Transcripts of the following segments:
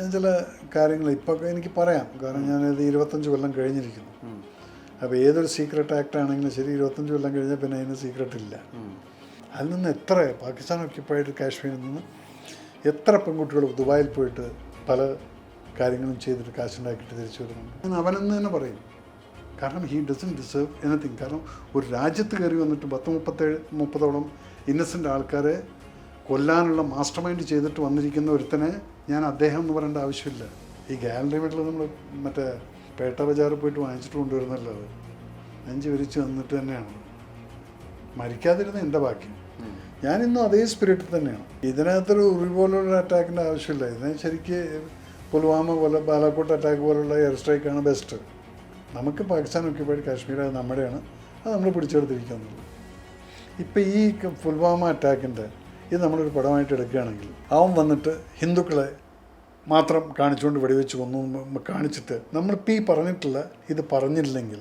ഞാൻ ചില കാര്യങ്ങൾ ഇപ്പോൾ എനിക്ക് പറയാം, കാരണം ഞാനിത് 25 കൊല്ലം കഴിഞ്ഞിരിക്കുന്നു. അപ്പോൾ ഏതൊരു സീക്രട്ട് ആക്ട് ആണെങ്കിലും ശരി, 25 കൊല്ലം കഴിഞ്ഞാൽ പിന്നെ അതിന് സീക്രട്ട് ഇല്ല. അതിൽ നിന്ന് എത്ര പാകിസ്ഥാൻ ഓക്യുപ്പൈഡ് കാശ്മീരിൽ നിന്ന് എത്ര പെൺകുട്ടികൾ ദുബായിൽ പോയിട്ട് പല കാര്യങ്ങളും ചെയ്തിട്ട് കാശുണ്ടാക്കിയിട്ട് തിരിച്ചു വരുന്നുണ്ട്. ഞാൻ അവനെന്ന് തന്നെ പറയും. കാരണം ഹീ ഡസൻ ഡിസേർവ് എനിത്തിങ്. കാരണം ഒരു രാജ്യത്ത് കയറി വന്നിട്ട് 30-ഓളം ഇന്നസെൻ്റ് ആൾക്കാരെ കൊല്ലാനുള്ള മാസ്റ്റർ മൈൻഡ് ചെയ്തിട്ട് വന്നിരിക്കുന്ന ഒരുത്തനെ ഞാൻ അദ്ദേഹം എന്ന് പറയേണ്ട ആവശ്യമില്ല. ഈ ഗാലറി മെഡൽ നമ്മൾ മറ്റേ പേട്ട ബജാറിൽ പോയിട്ട് വാങ്ങിച്ചിട്ട് കൊണ്ടുവരുന്നല്ലോ. അത് നെഞ്ച് വിരിച്ച് വന്നിട്ട് തന്നെയാണ് മരിക്കാതിരുന്ന എൻ്റെ ഭാഗ്യം. ഞാനിന്നും അതേ സ്പിരിറ്റിൽ തന്നെയാണ്. ഇതിനകത്തൊരു ഉറി പോലുള്ള അറ്റാക്കിൻ്റെ ആവശ്യമില്ല. ഇതിനെ ശരിക്ക് പുൽവാമ പോലെ ബാലാക്കോട്ട് അറ്റാക്ക് പോലുള്ള എയർ സ്ട്രൈക്കാണ് ബെസ്റ്റ്. നമുക്ക് പാകിസ്ഥാൻ ഓക്യുപ്പൈഡ് കാശ്മീർ അത് നമ്മുടെയാണ്, അത് നമ്മൾ പിടിച്ചെടുത്തിരിക്കുന്നത്. ഇപ്പം ഈ പുൽവാമ അറ്റാക്കിൻ്റെ ഇത് നമ്മളൊരു പടമായിട്ട് എടുക്കുകയാണെങ്കിൽ അവൻ വന്നിട്ട് ഹിന്ദുക്കളെ മാത്രം കാണിച്ചുകൊണ്ട് വെടിവെച്ച് കൊന്നു കാണിച്ചിട്ട് നമ്മളിപ്പോൾ ഈ പറഞ്ഞിട്ടില്ല ഇത് പറഞ്ഞില്ലെങ്കിൽ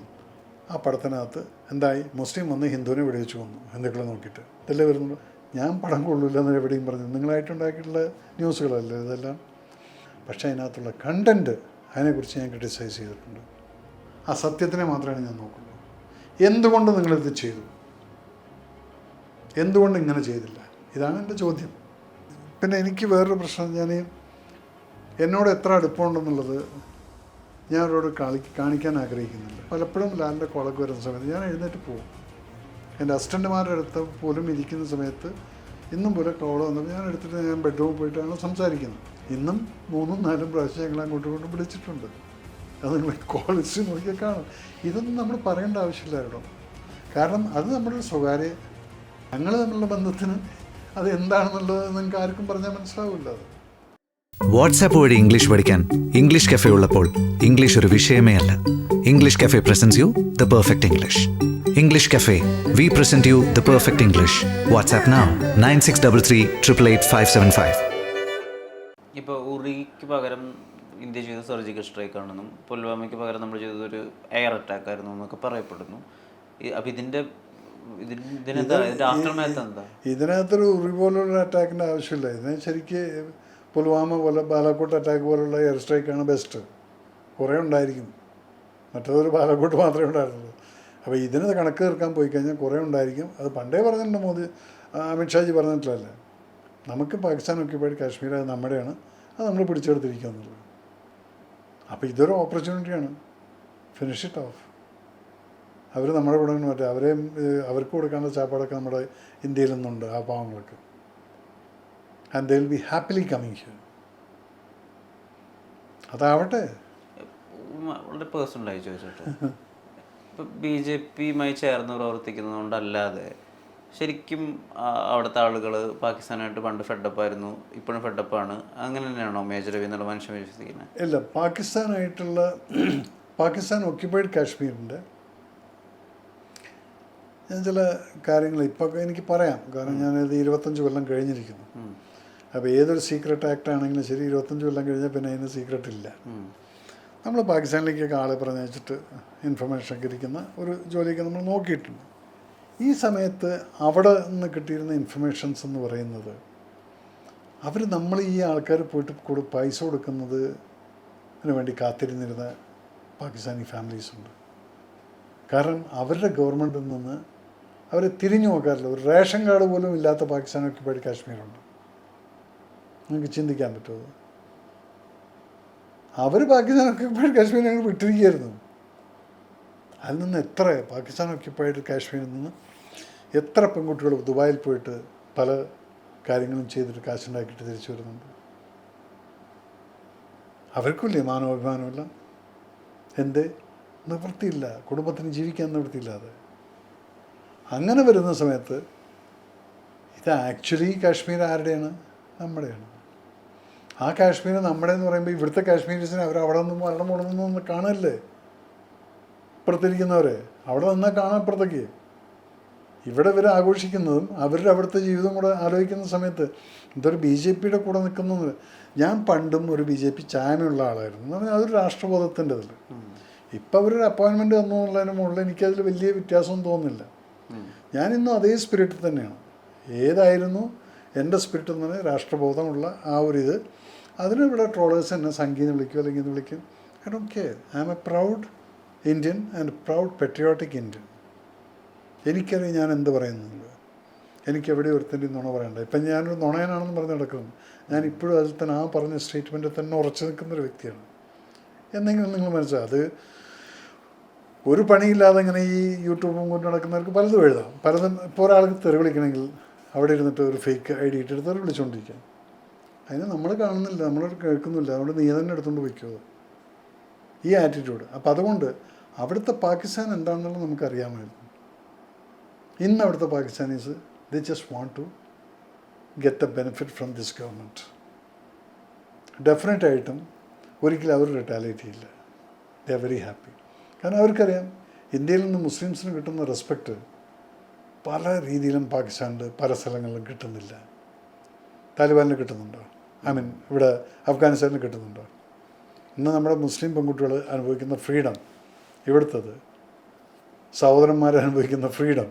ആ പടത്തിനകത്ത് എന്തായി, മുസ്ലിം വന്ന് ഹിന്ദുവിനെ വെടിവെച്ച് കൊന്നു ഹിന്ദുക്കളെ നോക്കിയിട്ട് ഇതല്ലേ വരുന്നുള്ളൂ. ഞാൻ പടം കൊള്ളില്ല എന്ന് എവിടെയും പറഞ്ഞു, നിങ്ങളായിട്ടുണ്ടാക്കിയിട്ടുള്ള ന്യൂസുകളല്ലേ ഇതെല്ലാം. പക്ഷേ അതിനകത്തുള്ള കണ്ടൻറ്റ് അതിനെക്കുറിച്ച് ഞാൻ ക്രിട്ടിസൈസ് ചെയ്തിട്ടുണ്ട്. ആ സത്യത്തിനെ മാത്രമാണ് ഞാൻ നോക്കുള്ളൂ. എന്തുകൊണ്ട് നിങ്ങളിത് ചെയ്തു, എന്തുകൊണ്ട് ഇങ്ങനെ ചെയ്തില്ല, ഇതാണ് എൻ്റെ ചോദ്യം. പിന്നെ എനിക്ക് വേറൊരു പ്രശ്നം, ഞാൻ എന്നോട് എത്ര അടുപ്പമുണ്ടെന്നുള്ളത് ഞാൻ അവരോട് കാണിക്കാൻ ആഗ്രഹിക്കുന്നില്ല. പലപ്പോഴും ലാലിൻ്റെ കോളൊക്കെ വരുന്ന സമയത്ത് ഞാൻ എഴുന്നേറ്റ് പോകും. എൻ്റെ അസിസ്റ്റൻ്റുമാരുടെ അടുത്ത് പോലും ഇരിക്കുന്ന സമയത്ത് ഇന്നും പോലെ കോൾ വന്നപ്പോൾ ഞാൻ എടുത്തിട്ട് ഞാൻ ബെഡ്റൂമിൽ പോയിട്ടാണ് സംസാരിക്കുന്നത്. ഇന്നും 3-4 പ്രാവശ്യം ഞങ്ങൾ അങ്ങോട്ടും ഇങ്ങോട്ടും വിളിച്ചിട്ടുണ്ട്. അത് നിങ്ങൾ കോൾ ഹിസ്റ്ററി നോക്കിയാൽ കാണും. ഇതൊന്നും നമ്മൾ പറയേണ്ട ആവശ്യമില്ലായിരുന്നു. കാരണം അത് നമ്മുടെ സ്വകാര്യ, ഞങ്ങൾ തമ്മിലുള്ള ബന്ധത്തിന് അത് എന്താണെന്നുള്ളത് നിങ്ങൾക്ക് ആർക്കും പറഞ്ഞാൽ മനസ്സിലാവില്ല. അത് വാട്സാപ്പ് വഴി ഇംഗ്ലീഷ് പഠിക്കാൻ ഇംഗ്ലീഷ് കഫേ ഉള്ളപ്പോൾ ഇംഗ്ലീഷ് ഒരു വിഷയമേ അല്ല. English cafe presents you the perfect English. English cafe, we present you the perfect English. WhatsApp now 9633388575. ഇപ്പോൾ ഉറിക്ക് പകരം ഇന്ത്യ ചെയ്ത സർജിക്കൽ സ്ട്രൈക്ക് ആണെന്നും പുൽവാമയ്ക്ക് പകരം നമ്മൾ ചെയ്തതൊരു എയർ അറ്റാക്ക് ആയിരുന്നു എന്നൊക്കെ പറയപ്പെടുന്നു. അപ്പോൾ ഇതിനകത്തൊരു ഉറി പോലുള്ള അറ്റാക്കിൻ്റെ ആവശ്യമില്ല. ഇതിനെ ശരിക്ക് പുൽവാമ പോലെ ബാലാക്കോട്ട് അറ്റാക്ക് പോലുള്ള എയർ സ്ട്രൈക്കാണ് ബെസ്റ്റ്. കുറേ ഉണ്ടായിരിക്കും, മറ്റേതൊരു ബാലാക്കോട്ട് മാത്രമേ ഉണ്ടായിരുന്നുള്ളൂ. അപ്പോൾ ഇതിന് കണക്ക് തീർക്കാൻ പോയി കഴിഞ്ഞാൽ കുറേ ഉണ്ടായിരിക്കും. അത് പണ്ടേ പറഞ്ഞിട്ടുണ്ട് മോദി, അമിത്ഷാജി പറഞ്ഞിട്ടില്ലല്ലേ, നമുക്ക് പാകിസ്ഥാൻ ഓക്യുപ്പൈഡ് കാശ്മീർ അത് നമ്മുടെയാണ്, അത് നമ്മൾ പിടിച്ചെടുത്തിരിക്കുക എന്നുള്ളത്. അപ്പോൾ ഇതൊരു ഓപ്പർച്യൂണിറ്റിയാണ്. Finish it off. അവർ നമ്മുടെ കൂടെ മറ്റേ അവർക്ക് കൊടുക്കേണ്ട ചാപ്പാടൊക്കെ നമ്മുടെ ഇന്ത്യയിൽ നിന്നുണ്ട് ആ പാവങ്ങൾക്ക്. And they will be happily coming here. അതാവട്ടെ. വളരെ പേഴ്സണലായി ചോദിച്ചോട്ടെ, ഇപ്പോൾ BJPയുമായി ചേർന്ന് പ്രവർത്തിക്കുന്നതുകൊണ്ടല്ലാതെ ശരിക്കും അവിടുത്തെ ആളുകൾ പാകിസ്ഥാനായിട്ട് പണ്ട് ഫെഡപ്പായിരുന്നു, ഇപ്പോഴും ഫെഡപ്പാണ്, അങ്ങനെ തന്നെയാണോ മേജർ രവി എന്നുള്ള മനുഷ്യൻ വിശ്വസിക്കുന്നത്? ഇല്ല, പാകിസ്ഥാൻ ഓക്യുപ്പൈഡ് കാശ്മീരിൻ്റെ ഞാൻ ചില കാര്യങ്ങൾ ഇപ്പോൾ എനിക്ക് പറയാം, കാരണം ഞാനിത് 25 കൊല്ലം കഴിഞ്ഞിരിക്കുന്നു. അപ്പോൾ ഏതൊരു സീക്രട്ട് ആക്ട് ആണെങ്കിലും ശരി, 25 കൊല്ലം കഴിഞ്ഞാൽ പിന്നെ അതിന് സീക്രട്ട് ഇല്ല. നമ്മൾ പാകിസ്ഥാനിലേക്കൊക്കെ ആളെ പറഞ്ഞയച്ചിട്ട് ഇൻഫർമേഷൻ ഒക്കെ ഇരിക്കുന്ന ഒരു ജോലിയൊക്കെ നമ്മൾ നോക്കിയിട്ടുണ്ട്. ഈ സമയത്ത് അവിടെ നിന്ന് കിട്ടിയിരുന്ന ഇൻഫർമേഷൻസ് എന്ന് പറയുന്നത്, അവർ നമ്മൾ ഈ ആൾക്കാർ പോയിട്ട് പൈസ കൊടുക്കുന്നതിന് വേണ്ടി കാത്തിരുന്നിരുന്ന പാകിസ്ഥാനി ഫാമിലീസുണ്ട്. കാരണം അവരുടെ ഗവൺമെൻറ്റിൽ നിന്ന് അവരെ തിരിഞ്ഞു നോക്കാറില്ല. ഒരു റേഷൻ കാർഡ് പോലും ഇല്ലാത്ത പാകിസ്ഥാൻ ഓക്യുപ്പൈഡ് കാശ്മീരുണ്ട്. നിങ്ങൾക്ക് ചിന്തിക്കാൻ പറ്റുമോ? അവർ പാകിസ്ഥാൻ ഓക്യുപ്പൈഡ് കാശ്മീർ ഞങ്ങൾ വിട്ടിരിക്കുകയായിരുന്നു. അതിൽ നിന്ന് എത്ര പാകിസ്ഥാൻ ഓക്യുപ്പൈഡ് കാശ്മീരിൽ നിന്ന് എത്ര പെൺകുട്ടികൾ ദുബായിൽ പോയിട്ട് പല കാര്യങ്ങളും ചെയ്തിട്ട് കാശുണ്ടാക്കിയിട്ട് തിരിച്ചു വരുന്നുണ്ട്. അവർക്കില്ലേ മാനവാഭിമാനമില്ല? എന്തേ? നിവൃത്തിയില്ല, കുടുംബത്തിന് ജീവിക്കാൻ നിവൃത്തിയില്ലാതെ. അങ്ങനെ വരുന്ന സമയത്ത് ഇത് ആക്ച്വലി കാശ്മീർ ആരുടെയാണ്? നമ്മുടെയാണ്. ആ കാശ്മീർ നമ്മുടെ എന്ന് പറയുമ്പോൾ ഇവിടുത്തെ കാശ്മീരീസിനെ അവർ അവിടെ നിന്നും മരണം മുടങ്ങുന്നു കാണല്ലേ? ഇപ്പുറത്തിരിക്കുന്നവരെ അവിടെ നിന്നാൽ കാണാൻ ഇപ്പുറത്തേക്ക്. ഇവിടെ ഇവർ ആഘോഷിക്കുന്നതും അവരുടെ അവിടുത്തെ ജീവിതം കൂടെ ആലോചിക്കുന്ന സമയത്ത് ഇതൊരു BJPയുടെ കൂടെ നിൽക്കുന്നത്. ഞാൻ പണ്ടും ഒരു BJP ചായനുള്ള ആളായിരുന്നു എന്ന് പറഞ്ഞാൽ അതൊരു രാഷ്ട്രബോധത്തിൻ്റെ ഇതിൽ. ഇപ്പം അവരൊരു അപ്പോയിൻമെൻറ്റ് തന്നു എന്നുള്ളതിന് മുകളിൽ എനിക്കതിൽ വലിയ വ്യത്യാസമൊന്നും തോന്നുന്നില്ല. ഞാനിന്നും അതേ സ്പിരിറ്റിൽ തന്നെയാണ്. ഏതായിരുന്നു എൻ്റെ സ്പിരിറ്റ് എന്ന് പറഞ്ഞാൽ രാഷ്ട്രബോധമുള്ള ആ ഒരു ഇത്, അതിന് ഇവിടെ ട്രോളേഴ്സ് എന്നെ സംഗീതം വിളിക്കും അല്ലെങ്കിൽ എന്ന് വിളിക്കും. I don't care. I am a proud Indian and proud patriotic Indian. എനിക്കറിയാം ഞാൻ എന്ത് പറയുന്നുണ്ട്. എനിക്ക് എവിടെ ഒരുത്തിൻ്റെ നുണ പറയണ്ട. ഇപ്പം ഞാനൊരു നുണയനാണെന്ന് പറഞ്ഞ് നടക്കുന്നു. ഞാൻ ഇപ്പോഴും അതിൽ തന്നെ ആ പറഞ്ഞ സ്റ്റേറ്റ്മെൻറ്റിൽ തന്നെ ഉറച്ചു നിൽക്കുന്നൊരു വ്യക്തിയാണ്. എന്നെങ്കിലും നിങ്ങൾ മനസ്സിലാവും. അത് ഒരു പണിയില്ലാതെ ഇങ്ങനെ ഈ യൂട്യൂബും കൊണ്ട് നടക്കുന്നവർക്ക് പലതും എഴുതാം. പലതും ഇപ്പോൾ ഒരാൾക്ക് തെറി വിളിക്കണമെങ്കിൽ അവിടെ ഇരുന്നിട്ട് ഒരു ഫേക്ക് ഐ ഡി ഇട്ടിട്ട് തെറി വിളിച്ചുകൊണ്ടിരിക്കാം. അതിന് നമ്മൾ കാണുന്നില്ല, നമ്മളത് കേൾക്കുന്നില്ല. അതുകൊണ്ട് നീ തന്നെ എടുത്തുകൊണ്ട് വയ്ക്കുമോ ഈ ആറ്റിറ്റ്യൂഡ്. അപ്പോൾ അതുകൊണ്ട് അവിടുത്തെ പാകിസ്ഥാൻ എന്താണെന്നുള്ളത് നമുക്കറിയാമായിരുന്നു. ഇന്ന് അവിടുത്തെ Pakistanis they just want to get a benefit from this government. ഡെഫിനറ്റായിട്ടും ഒരിക്കലും അവർ റിട്ടാലിയേറ്റ് ചെയ്യില്ല. They are very happy. കാരണം അവർക്കറിയാം ഇന്ത്യയിൽ നിന്ന് മുസ്ലിംസിന് കിട്ടുന്ന റെസ്പെക്റ്റ് പല രീതിയിലും പാകിസ്ഥാനിൽ പല സ്ഥലങ്ങളിലും കിട്ടുന്നില്ല. താലിബാനിൽ കിട്ടുന്നുണ്ടോ? ഐ മീൻ ഇവിടെ അഫ്ഗാനിസ്ഥാനിൽ കിട്ടുന്നുണ്ടോ? ഇന്ന് നമ്മുടെ മുസ്ലിം പെൺകുട്ടികൾ അനുഭവിക്കുന്ന ഫ്രീഡം, ഇവിടുത്തത് സഹോദരന്മാർ അനുഭവിക്കുന്ന ഫ്രീഡം,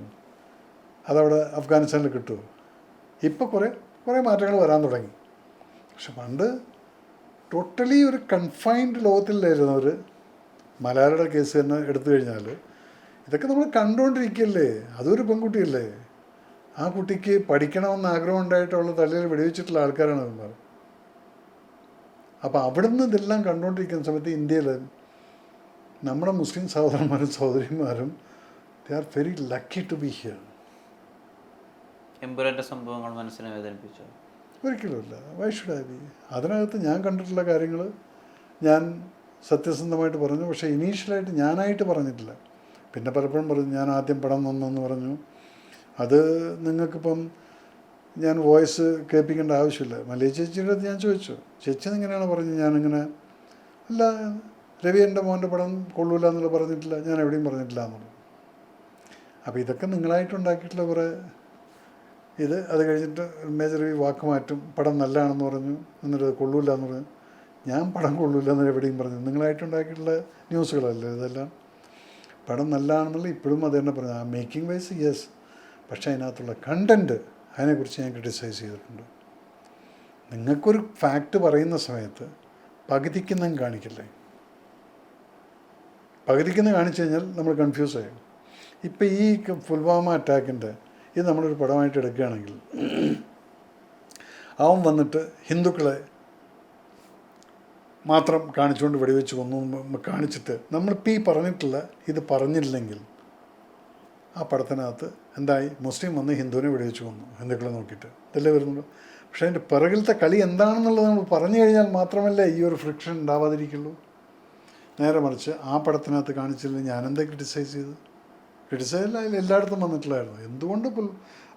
അതവിടെ അഫ്ഗാനിസ്ഥാനിൽ കിട്ടുമോ? ഇപ്പോൾ കുറേ മാറ്റങ്ങൾ വരാൻ തുടങ്ങി. പക്ഷെ പണ്ട് ടോട്ടലി ഒരു കൺഫൈൻഡ് ലോകത്തിലായിരുന്നവർ. മലയാളിയുടെ കേസ് തന്നെ എടുത്തു കഴിഞ്ഞാൽ ഇതൊക്കെ നമ്മൾ കണ്ടുകൊണ്ടിരിക്കുകയല്ലേ. അതൊരു പെൺകുട്ടിയല്ലേ, ആ കുട്ടിക്ക് പഠിക്കണമെന്ന് ആഗ്രഹം ഉണ്ടായിട്ടുള്ള തലയിൽ വെടിവെച്ചിട്ടുള്ള ആൾക്കാരാണ് അവന്മാർ. അപ്പോൾ അവിടുന്ന് ഇതെല്ലാം കണ്ടുകൊണ്ടിരിക്കുന്ന സമയത്ത് ഇന്ത്യയിൽ നമ്മുടെ മുസ്ലിം സഹോദരന്മാരും സഹോദരിമാരും they are very lucky to be here. എമ്പുരാൻ്റെ സംഭവങ്ങൾ മനസ്സിനെ വേദനിപ്പിച്ചോ? ഒരിക്കലുമില്ല. Why should I be? അതിനകത്ത് ഞാൻ കണ്ടിട്ടുള്ള കാര്യങ്ങൾ ഞാൻ സത്യസന്ധമായിട്ട് പറഞ്ഞു. പക്ഷേ ഇനീഷ്യലായിട്ട് ഞാനായിട്ട് പറഞ്ഞിട്ടില്ല. പിന്നെ പലപ്പോഴും പറഞ്ഞു ഞാൻ ആദ്യം പടം നന്നെന്ന് പറഞ്ഞു. അത് നിങ്ങൾക്കിപ്പം ഞാൻ വോയിസ് കേൾപ്പിക്കേണ്ട ആവശ്യമില്ല. മലയ ചേച്ചിയുടെ അടുത്ത് ഞാൻ ചോദിച്ചു, ചേച്ചി എങ്ങനെയാണ് പറഞ്ഞത്? ഞാനിങ്ങനെ അല്ല, രവി എൻ്റെ മോൻ്റെ പടം കൊള്ളൂല എന്നുള്ള പറഞ്ഞിട്ടില്ല, ഞാൻ എവിടെയും പറഞ്ഞിട്ടില്ല എന്നുള്ളത്. അപ്പോൾ ഇതൊക്കെ നിങ്ങളായിട്ടുണ്ടാക്കിയിട്ടുള്ള കുറേ അത് കഴിഞ്ഞിട്ട് മേജർ രവി വാക്ക് മാറ്റും, പടം നല്ലതാണെന്ന് പറഞ്ഞു, എന്നിട്ട് കൊള്ളൂല എന്ന് പറഞ്ഞു. ഞാൻ പടം കൊള്ളൂല എന്ന് എവിടെയും പറഞ്ഞു. നിങ്ങളായിട്ടുണ്ടാക്കിയിട്ടുള്ള ന്യൂസുകളല്ലേ ഇതെല്ലാം. പടം നല്ലതാണെന്നുള്ള ഇപ്പോഴും അത് തന്നെ പറഞ്ഞു. ആ മേക്കിംഗ് വൈസ് യെസ്, പക്ഷേ അതിനകത്തുള്ള കണ്ടൻറ്റ് അതിനെക്കുറിച്ച് ഞാൻ ക്രിട്ടിസൈസ് ചെയ്തിട്ടുണ്ട്. നിങ്ങൾക്കൊരു ഫാക്റ്റ് പറയുന്ന സമയത്ത് പകുതിക്കുന്നതും കാണിക്കില്ലേ? പകുതിക്കുന്നത് കാണിച്ചു കഴിഞ്ഞാൽ നമ്മൾ കൺഫ്യൂസ് ആയി. ഇപ്പം ഈ പുൽവാമ അറ്റാക്കിൻ്റെ ഇത് നമ്മളൊരു പടമായിട്ട് എടുക്കുകയാണെങ്കിൽ അവൻ വന്നിട്ട് ഹിന്ദുക്കളെ മാത്രം കാണിച്ചുകൊണ്ട് വെടിവെച്ച് കൊന്നു കാണിച്ചിട്ട് നമ്മളിപ്പോൾ ഈ പറഞ്ഞിട്ടില്ല ഇത് പറഞ്ഞില്ലെങ്കിൽ ആ പടത്തിനകത്ത് എന്തായി? മുസ്ലിം വന്ന് ഹിന്ദുവിനെ വെടിവെച്ച് കൊന്നു, ഹിന്ദുക്കളെ നോക്കിയിട്ട് ഇതല്ലേ വരുന്നുള്ളൂ. പക്ഷേ അതിൻ്റെ പിറകിലത്തെ കളി എന്താണെന്നുള്ളത് നമ്മൾ പറഞ്ഞു കഴിഞ്ഞാൽ മാത്രമല്ലേ ഈ ഒരു ഫ്രിക്ഷൻ ഉണ്ടാവാതിരിക്കുള്ളൂ. നേരെ മറിച്ച് ആ പടത്തിനകത്ത് കാണിച്ചില്ലെങ്കിൽ ഞാനെന്താ ക്രിട്ടിസൈസ് ചെയ്ത്? ക്രിട്ടിസൈസ് അതിൽ എല്ലായിടത്തും വന്നിട്ടില്ലായിരുന്നു. എന്തുകൊണ്ട്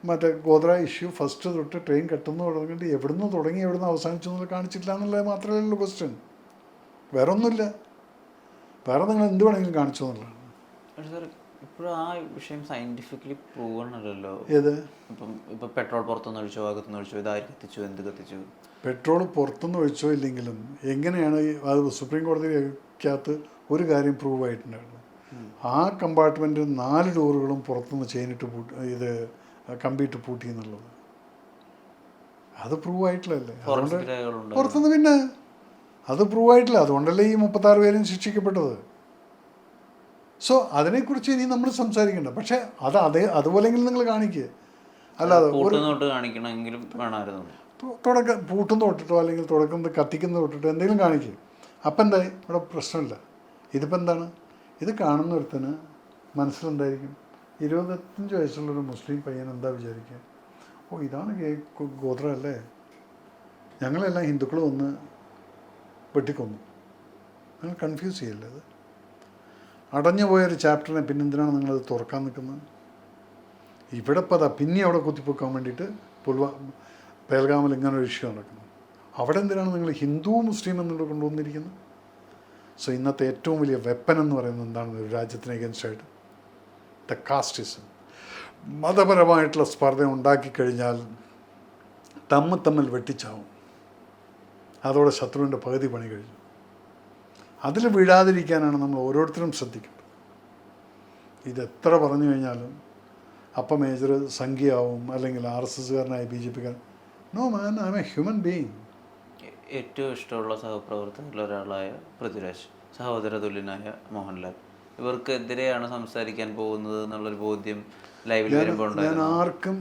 മറ്റേ ഗോദ്ര ഇഷ്യൂ ഫസ്റ്റ് തൊട്ട് ട്രെയിൻ കെട്ടുന്നു തുടങ്ങിയിട്ട് എവിടുന്ന് തുടങ്ങി എവിടുന്ന് അവസാനിച്ചു എന്നുള്ളത് കാണിച്ചിട്ടില്ല എന്നുള്ളത് മാത്രമേ ഉള്ളൂ ക്വസ്റ്റ്യൻ. വേറെ ഒന്നുമില്ല. വേറെ നിങ്ങൾ എന്ത് വേണമെങ്കിലും കാണിച്ചു എന്നുള്ളതാണ്. ഇപ്പോഴും ആ വിഷയം സയന്റിഫിക്കലി പ്രൂവൺ അല്ലല്ലോ. ഏത്? ഇപ്പം പെട്രോൾ പുറത്തുനിന്ന് ഒഴിച്ചോ അകത്തുനിന്ന് ഒഴിച്ചോ, ഇതാര് കത്തിച്ചു, എന്ത് കത്തിച്ചു? പെട്രോൾ പുറത്തുനിന്ന് ഒഴിച്ചോ ഇല്ലെങ്കിലും എങ്ങനെയാണ് അത് സുപ്രീം കോടതിക്കകത്ത് ഒരു കാര്യം പ്രൂവ് ആയിട്ടുണ്ടായിരുന്നു. ആ കമ്പാർട്ട്മെൻറ്റ് 4 ഡോറുകളും പുറത്തുനിന്ന് ചെയിനിട്ട് ഇത് കമ്പിയിട്ട് പൂട്ടി എന്നുള്ളത് അത് പ്രൂവ് ആയിട്ടില്ലല്ലേ. അതുകൊണ്ട് പുറത്തുനിന്ന് പിന്നെ അത് പ്രൂവ് ആയിട്ടില്ല. അതുകൊണ്ടല്ലേ ഈ 36 പേരും ശിക്ഷിക്കപ്പെട്ടത്. സോ അതിനെക്കുറിച്ച് ഇനി നമ്മൾ സംസാരിക്കണ്ട. പക്ഷേ അതുപോലെങ്കിലും നിങ്ങൾ കാണിക്കുക. അല്ലാതെ കാണിക്കണമെങ്കിലും പൂട്ടുന്ന തൊട്ടിട്ടോ അല്ലെങ്കിൽ തുടക്കുന്നത് കത്തിക്കുന്ന തൊട്ടിട്ടോ എന്തെങ്കിലും കാണിക്കുക. അപ്പം എന്തായി? ഇവിടെ പ്രശ്നമില്ല. ഇതിപ്പോൾ എന്താണ്? ഇത് കാണുന്ന ഒരുത്തന് മനസ്സിലെന്തായിരിക്കും? 25 വയസ്സുള്ളൊരു മുസ്ലിം പയ്യൻ എന്താ വിചാരിക്കുക? ഓ ഇതാണ് ഗോത്ര അല്ലേ, ഞങ്ങളെല്ലാം ഹിന്ദുക്കൾ വന്ന് വെട്ടിക്കൊന്നു. നിങ്ങൾ കൺഫ്യൂസ് ചെയ്യല്ലേ? അത് അടഞ്ഞു പോയൊരു ചാപ്റ്ററിനെ പിന്നെന്തിനാണ് നിങ്ങളത് തുറക്കാൻ നിൽക്കുന്നത്? ഇവിടെ ഇപ്പോൾ അതാ പിന്നെ അവിടെ കുത്തിപ്പൊക്കാൻ വേണ്ടിയിട്ട് പേൽഗാമിൽ ഇങ്ങനൊരു ഇഷ്യൂ നടക്കുന്നു. അവിടെ എന്തിനാണ് നിങ്ങൾ ഹിന്ദു മുസ്ലിം എന്നുള്ളത് കൊണ്ടുവന്നിരിക്കുന്നത്? സോ ഇന്നത്തെ ഏറ്റവും വലിയ വെപ്പൻ എന്ന് പറയുന്നത് എന്താണ് ഒരു രാജ്യത്തിന് എഗൻസ്റ്റായിട്ട്? The casteism. മതപരമായിട്ടുള്ള സ്പർദ്ധ ഉണ്ടാക്കിക്കഴിഞ്ഞാൽ തമ്മിൽ വെട്ടിച്ചാവും. അതോടെ ശത്രുവിൻ്റെ പകുതി പണി കഴിഞ്ഞു. അതിൽ വീഴാതിരിക്കാനാണ് നമ്മൾ ഓരോരുത്തരും ശ്രദ്ധിക്കേണ്ടത്. ഇതെത്ര പറഞ്ഞു കഴിഞ്ഞാലും അപ്പം മേജർ സംഖ്യയാവും അല്ലെങ്കിൽ RSSകാരനായി BJPക്കാരൻ. No man, I am a human being. ഏറ്റവും ഇഷ്ടമുള്ള സഹപ്രവർത്തകരിൽ ഒരാളായ പൃഥ്വിരാജ്, സഹോദര തുല്യനായ മോഹൻലാൽ, ഇവർക്കെതിരെയാണ് സംസാരിക്കാൻ പോകുന്നത് എന്നുള്ളൊരു ബോധ്യം ലൈവിൽ വരുമ്പോൾ ഞാൻ ഉണ്ടായിരുന്നു. ആർക്കും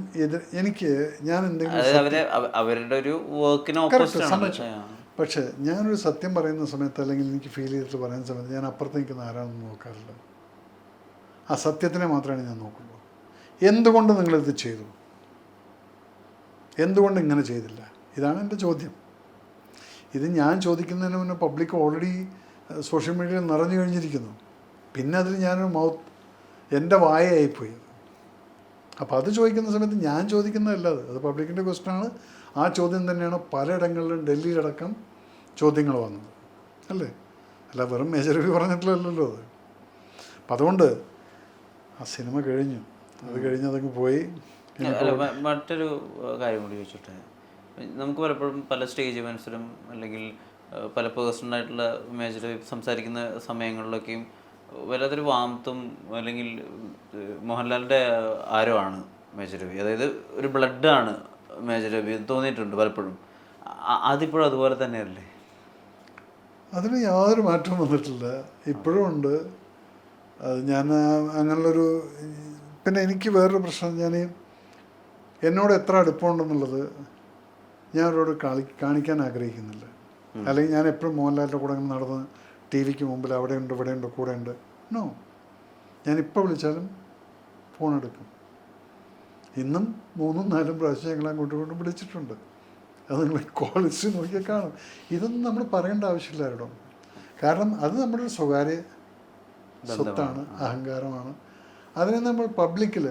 ഞാൻ എന്തെങ്കിലും അതായത് അവരുടെ ഒരു വർക്കിന് ഓപ്പോസിറ്റ് ആണ്. പക്ഷേ ഞാനൊരു സത്യം പറയുന്ന സമയത്ത് അല്ലെങ്കിൽ എനിക്ക് ഫീൽ ചെയ്തിട്ട് പറയുന്ന സമയത്ത് ഞാൻ അപ്പുറത്ത് നിൽക്കുന്ന ആരാണെന്ന് നോക്കാറില്ല. ആ സത്യത്തിനെ മാത്രമാണ് ഞാൻ നോക്കുള്ളൂ. എന്തുകൊണ്ട് നിങ്ങളിത് ചെയ്തു, എന്തുകൊണ്ട് ഇങ്ങനെ ചെയ്തില്ല, ഇതാണ് എൻ്റെ ചോദ്യം. ഇത് ഞാൻ ചോദിക്കുന്നതിന് മുന്നേ പബ്ലിക് ഓൾറെഡി സോഷ്യൽ മീഡിയയിൽ നിറഞ്ഞു കഴിഞ്ഞിരിക്കുന്നു. പിന്നെ അതിൽ ഞാനൊരു എൻ്റെ വായയായിപ്പോയി. അപ്പോൾ അത് ചോദിക്കുന്ന സമയത്ത് ഞാൻ ചോദിക്കുന്നതല്ല, അത് പബ്ലിക്കിൻ്റെ ക്വസ്റ്റ്യനാണ്. ആ ചോദ്യം തന്നെയാണ് പലയിടങ്ങളിലും ഡൽഹിയിലടക്കം ചോദ്യങ്ങൾ വന്നത്, അല്ലേ? അല്ല വെറും മേജർ രവി പറഞ്ഞിട്ടില്ലല്ലോ അത്. അപ്പം അതുകൊണ്ട് ആ സിനിമ കഴിഞ്ഞു, അത് കഴിഞ്ഞ് അതങ്ങ് പോയി. മറ്റൊരു കാര്യം കൂടി ചോദിച്ചോട്ടെ. നമുക്ക് പലപ്പോഴും പല സ്റ്റേജ് ഇവൻസിലും അല്ലെങ്കിൽ പല പേഴ്സണലായിട്ടുള്ള മേജർ സംസാരിക്കുന്ന സമയങ്ങളിലൊക്കെയും വല്ലാത്തൊരു വാമത്തും അല്ലെങ്കിൽ മോഹൻലാലിൻ്റെ ആരോ ആണ് മേജർ രവി, അതായത് ഒരു ബ്ലഡാണ് മേജർ രവി തോന്നിയിട്ടുണ്ട് പലപ്പോഴും. അതിപ്പോഴും അതുപോലെ തന്നെയല്ലേ? അതിന് യാതൊരു മാറ്റവും വന്നിട്ടില്ല, ഇപ്പോഴും ഉണ്ട്. അത് ഞാൻ അങ്ങനെയുള്ളൊരു പിന്നെ എനിക്ക് വേറൊരു പ്രശ്നം, എന്നോട് എത്ര അടുപ്പമുണ്ടെന്നുള്ളത് ഞാൻ അവരോട് കാണിക്കാൻ ആഗ്രഹിക്കുന്നില്ല. അല്ലെങ്കിൽ ഞാൻ എപ്പോഴും മോഹൻലാലിൻ്റെ കൂടെ അങ്ങനെ നടന്ന് ടി വിക്ക് മുമ്പിൽ അവിടെയുണ്ട് ഇവിടെയുണ്ട് കൂടെ ഉണ്ട്. നോ, ഞാനിപ്പോൾ വിളിച്ചാലും ഫോൺ എടുക്കും. ഇന്നും 3-4 പ്രാവശ്യം ഞങ്ങൾ അങ്ങോട്ടും ഇങ്ങോട്ടും വിളിച്ചിട്ടുണ്ട്. അത് നിങ്ങൾ കോൾ ഹിസ്റ്ററി നോക്കിയാൽ കാണും. ഇതൊന്നും നമ്മൾ പറയേണ്ട ആവശ്യമില്ല ആരോടോ. കാരണം അത് നമ്മുടെ ഒരു സ്വകാര്യ സ്വത്താണ്, അഹങ്കാരമാണ്. അതിനെ നമ്മൾ പബ്ലിക്കിൽ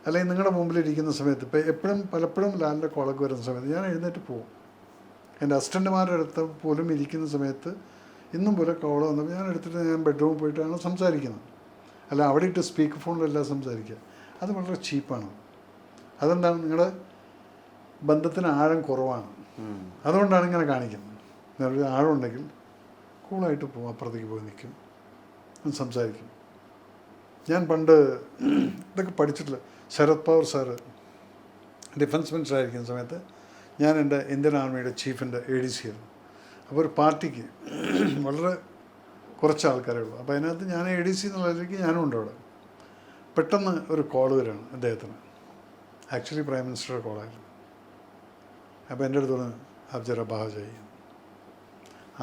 അല്ലെങ്കിൽ നിങ്ങളുടെ മുമ്പിലിരിക്കുന്ന സമയത്ത് ഇപ്പോൾ പലപ്പോഴും ലാലിൻ്റെ കോളൊക്കെ വരുന്ന സമയത്ത് ഞാൻ എഴുന്നേറ്റ് പോകും. എൻ്റെ അസിസ്റ്റൻ്റുമാരുടെ അടുത്ത് പോലും ഇരിക്കുന്ന സമയത്ത് ഇന്നും പോലെ കോൾ വന്നപ്പോൾ ഞാൻ എടുത്തിട്ട് ഞാൻ ബെഡ്റൂമിൽ പോയിട്ടാണ് സംസാരിക്കുന്നത്. അല്ല അവിടെ ഇട്ട് സ്പീക്കർ ഫോണിലല്ല സംസാരിക്കുക. അത് വളരെ ചീപ്പാണ്. അതെന്താണ്, നിങ്ങളുടെ ബന്ധത്തിന് ആഴം കുറവാണ്. അതുകൊണ്ടാണ് ഇങ്ങനെ കാണിക്കുന്നത്. ഒരു ആഴമുണ്ടെങ്കിൽ കൂളായിട്ട് പോകും, അപ്പുറത്തേക്ക് പോയി നിൽക്കും, സംസാരിക്കും. ഞാൻ പണ്ട് ഇതൊക്കെ പഠിച്ചിട്ടില്ല. Sharad Pawar sir defence minister ആയിരിക്കുന്ന സമയത്ത് ഞാൻ എൻ്റെ ഇന്ത്യൻ ആർമിയുടെ ചീഫിൻ്റെ ADC ആയിരുന്നു. അപ്പോൾ ഒരു പാർട്ടിക്ക് വളരെ കുറച്ച് ആൾക്കാരേ ഉള്ളൂ. അപ്പോൾ അതിനകത്ത് ഞാൻ ADC എന്നുള്ളതിലേക്ക് ഞാനും ഉണ്ട് അവിടെ. പെട്ടെന്ന് ഒരു കോൾ വരികയാണ് അദ്ദേഹത്തിന്. ആക്ച്വലി പ്രൈം മിനിസ്റ്ററുടെ കോളായിരുന്നു. അപ്പോൾ എൻ്റെ അടുത്ത് പറഞ്ഞു, आप जरा बाहर जाइए.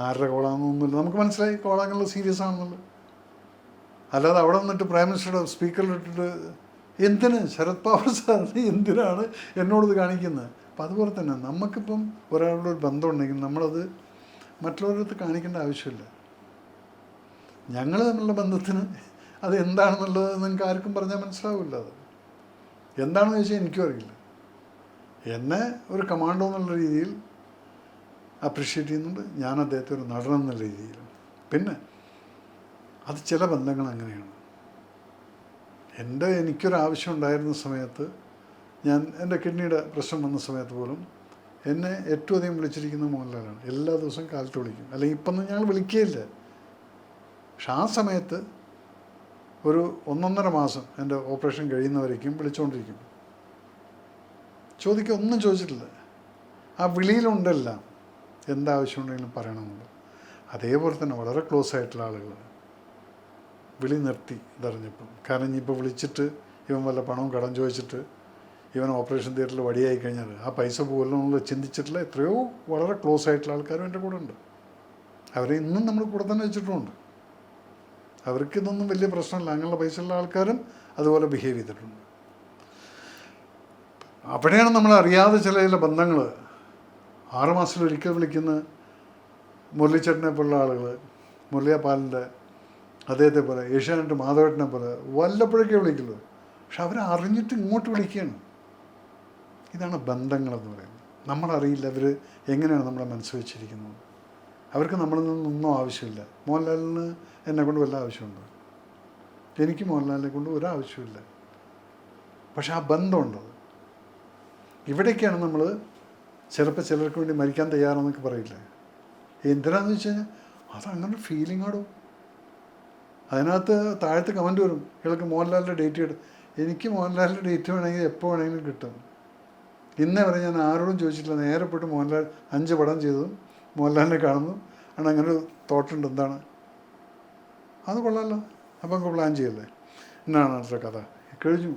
ആരുടെ കോളാണെന്നൊന്നുമില്ല, നമുക്ക് മനസ്സിലായി കോളാണെന്നുള്ള സീരിയസ് ആണെന്നുള്ളത്. അല്ലാതെ അവിടെ നിന്നിട്ട് പ്രൈം മിനിസ്റ്ററുടെ സ്പീക്കറിലിട്ടിട്ട് എന്തിന് ശരത് പവാർ സാറിന് എന്തിനാണ് എന്നോടത് കാണിക്കുന്നത്? അപ്പം അതുപോലെ തന്നെ നമുക്കിപ്പം ഒരാളുടെ ഒരു ബന്ധമുണ്ടെങ്കിൽ നമ്മളത് മറ്റുള്ളവരടുത്ത് കാണിക്കേണ്ട ആവശ്യമില്ല. ഞങ്ങൾ തമ്മിലുള്ള ബന്ധത്തിന് അത് എന്താണെന്നുള്ളത് നിങ്ങൾക്ക് ആർക്കും പറഞ്ഞാൽ മനസ്സിലാവില്ല. അത് എന്താണെന്ന് ചോദിച്ചാൽ എനിക്കും അറിയില്ല. എന്നെ ഒരു കമാൻഡോ എന്നുള്ള രീതിയിൽ അപ്രിഷ്യേറ്റ് ചെയ്യുന്നുണ്ട്, ഞാൻ അദ്ദേഹത്തെ ഒരു നടൻ എന്നുള്ള രീതിയിൽ. പിന്നെ അത് ചില ബന്ധങ്ങൾ അങ്ങനെയാണ്. എനിക്കൊരാവശ്യം ഉണ്ടായിരുന്ന സമയത്ത്, എൻ്റെ കിഡ്നിയുടെ പ്രശ്നം വന്ന സമയത്ത് പോലും എന്നെ ഏറ്റവും അധികം വിളിച്ചിരിക്കുന്നത് മോഹൻലാലാണ്. എല്ലാ ദിവസവും കാലത്ത് വിളിക്കും. അല്ലെങ്കിൽ ഇപ്പം ഞങ്ങൾ വിളിക്കുകയില്ല. പക്ഷെ ആ സമയത്ത് ഒരു 1.5 മാസം എൻ്റെ ഓപ്പറേഷൻ കഴിയുന്നവരേക്കും വിളിച്ചുകൊണ്ടിരിക്കും. ഒന്നും ചോദിച്ചിട്ടില്ല. ആ വിളിയിലുണ്ടെല്ലാം എന്താവശ്യമുണ്ടെങ്കിലും പറയണമെന്നുള്ളത്. അതേപോലെ തന്നെ വളരെ ക്ലോസ് ആയിട്ടുള്ള ആളുകൾ വിളി നിർത്തി ഇതറിഞ്ഞപ്പം. കാരണം ഇനിയിപ്പോൾ വിളിച്ചിട്ട് ഇവൻ വല്ല പണവും കടം ചോദിച്ചിട്ട് ഇവൻ ഓപ്പറേഷൻ തിയേറ്ററിൽ വടിയായി കഴിഞ്ഞാൽ ആ പൈസ പോലും നമ്മൾ ചിന്തിച്ചിട്ടില്ല. എത്രയോ വളരെ ക്ലോസ് ആയിട്ടുള്ള ആൾക്കാരും എൻ്റെ കൂടെ ഉണ്ട്. അവരെ ഇന്നും നമ്മൾ കൂടെ തന്നെ വെച്ചിട്ടുമുണ്ട്. അവർക്കിതൊന്നും വലിയ പ്രശ്നമില്ല. അങ്ങനെയുള്ള പൈസയുള്ള ആൾക്കാരും അതുപോലെ ബിഹേവ് ചെയ്തിട്ടുണ്ട്. അവിടെയാണ് നമ്മൾ അറിയാതെ ചില ബന്ധങ്ങൾ 6 മാസത്തിലൊരിക്കൽ വിളിക്കുന്ന മുരളിച്ചേട്ടനെ പോലുള്ള ആളുകൾ, മുരളിയാപ്പാലിൻ്റെ അദ്ദേഹത്തെ പോലെ, ഏഷ്യാനെറ്റ് മാധവേട്ടനെ പോലെ വല്ലപ്പോഴൊക്കെ വിളിക്കുള്ളൂ. പക്ഷെ അവർ അറിഞ്ഞിട്ട് ഇങ്ങോട്ട് വിളിക്കുകയാണ്. ഇതാണ് ബന്ധങ്ങളെന്ന് പറയുന്നത്. നമ്മളറിയില്ല അവർ എങ്ങനെയാണ് നമ്മളെ മനസ്സ് വെച്ചിരിക്കുന്നത്. അവർക്ക് നമ്മളിൽ നിന്നൊന്നും ആവശ്യമില്ല. മോഹൻലാലിന് എന്നെ കൊണ്ട് വല്ല ആവശ്യമുണ്ടോ? എനിക്ക് മോഹൻലാലിനെ കൊണ്ട് ഒരാവശ്യമില്ല. പക്ഷെ ആ ബന്ധമുണ്ടത്. ഇവിടേക്കാണ് നമ്മൾ ചിലപ്പോൾ ചിലർക്ക് വേണ്ടി മരിക്കാൻ തയ്യാറാണെന്നൊക്കെ പറയില്ലേ. എന്തിനാണെന്ന് വെച്ച് കഴിഞ്ഞാൽ അതങ്ങനെ ഫീലിംഗ് ആടോ. അതിനകത്ത് താഴത്ത് കമൻറ്റ് വരും, ഇയാൾക്ക് മോഹൻലാലിൻ്റെ ഡേറ്റ് കിട്ടും. എനിക്ക് മോഹൻലാലിൻ്റെ ഡേറ്റ് വേണമെങ്കിൽ എപ്പോൾ വേണമെങ്കിലും കിട്ടും. ഇന്നേ വരെ ഞാൻ ആരോടും ചോദിച്ചിട്ടില്ല. നേരെ പോയിട്ട് മോഹൻലാൽ 5 പടം ചെയ്തതും മോഹൻലാലിനെ കാണുന്നു, ആണ് അങ്ങനെ ഒരു തോട്ടുണ്ട്, എന്താണ് അത് കൊള്ളാമല്ലോ, അപ്പം നമുക്ക് പ്ലാൻ ചെയ്യല്ലേ, എന്നാണ് അടുത്ത കഥ കഴിഞ്ഞു.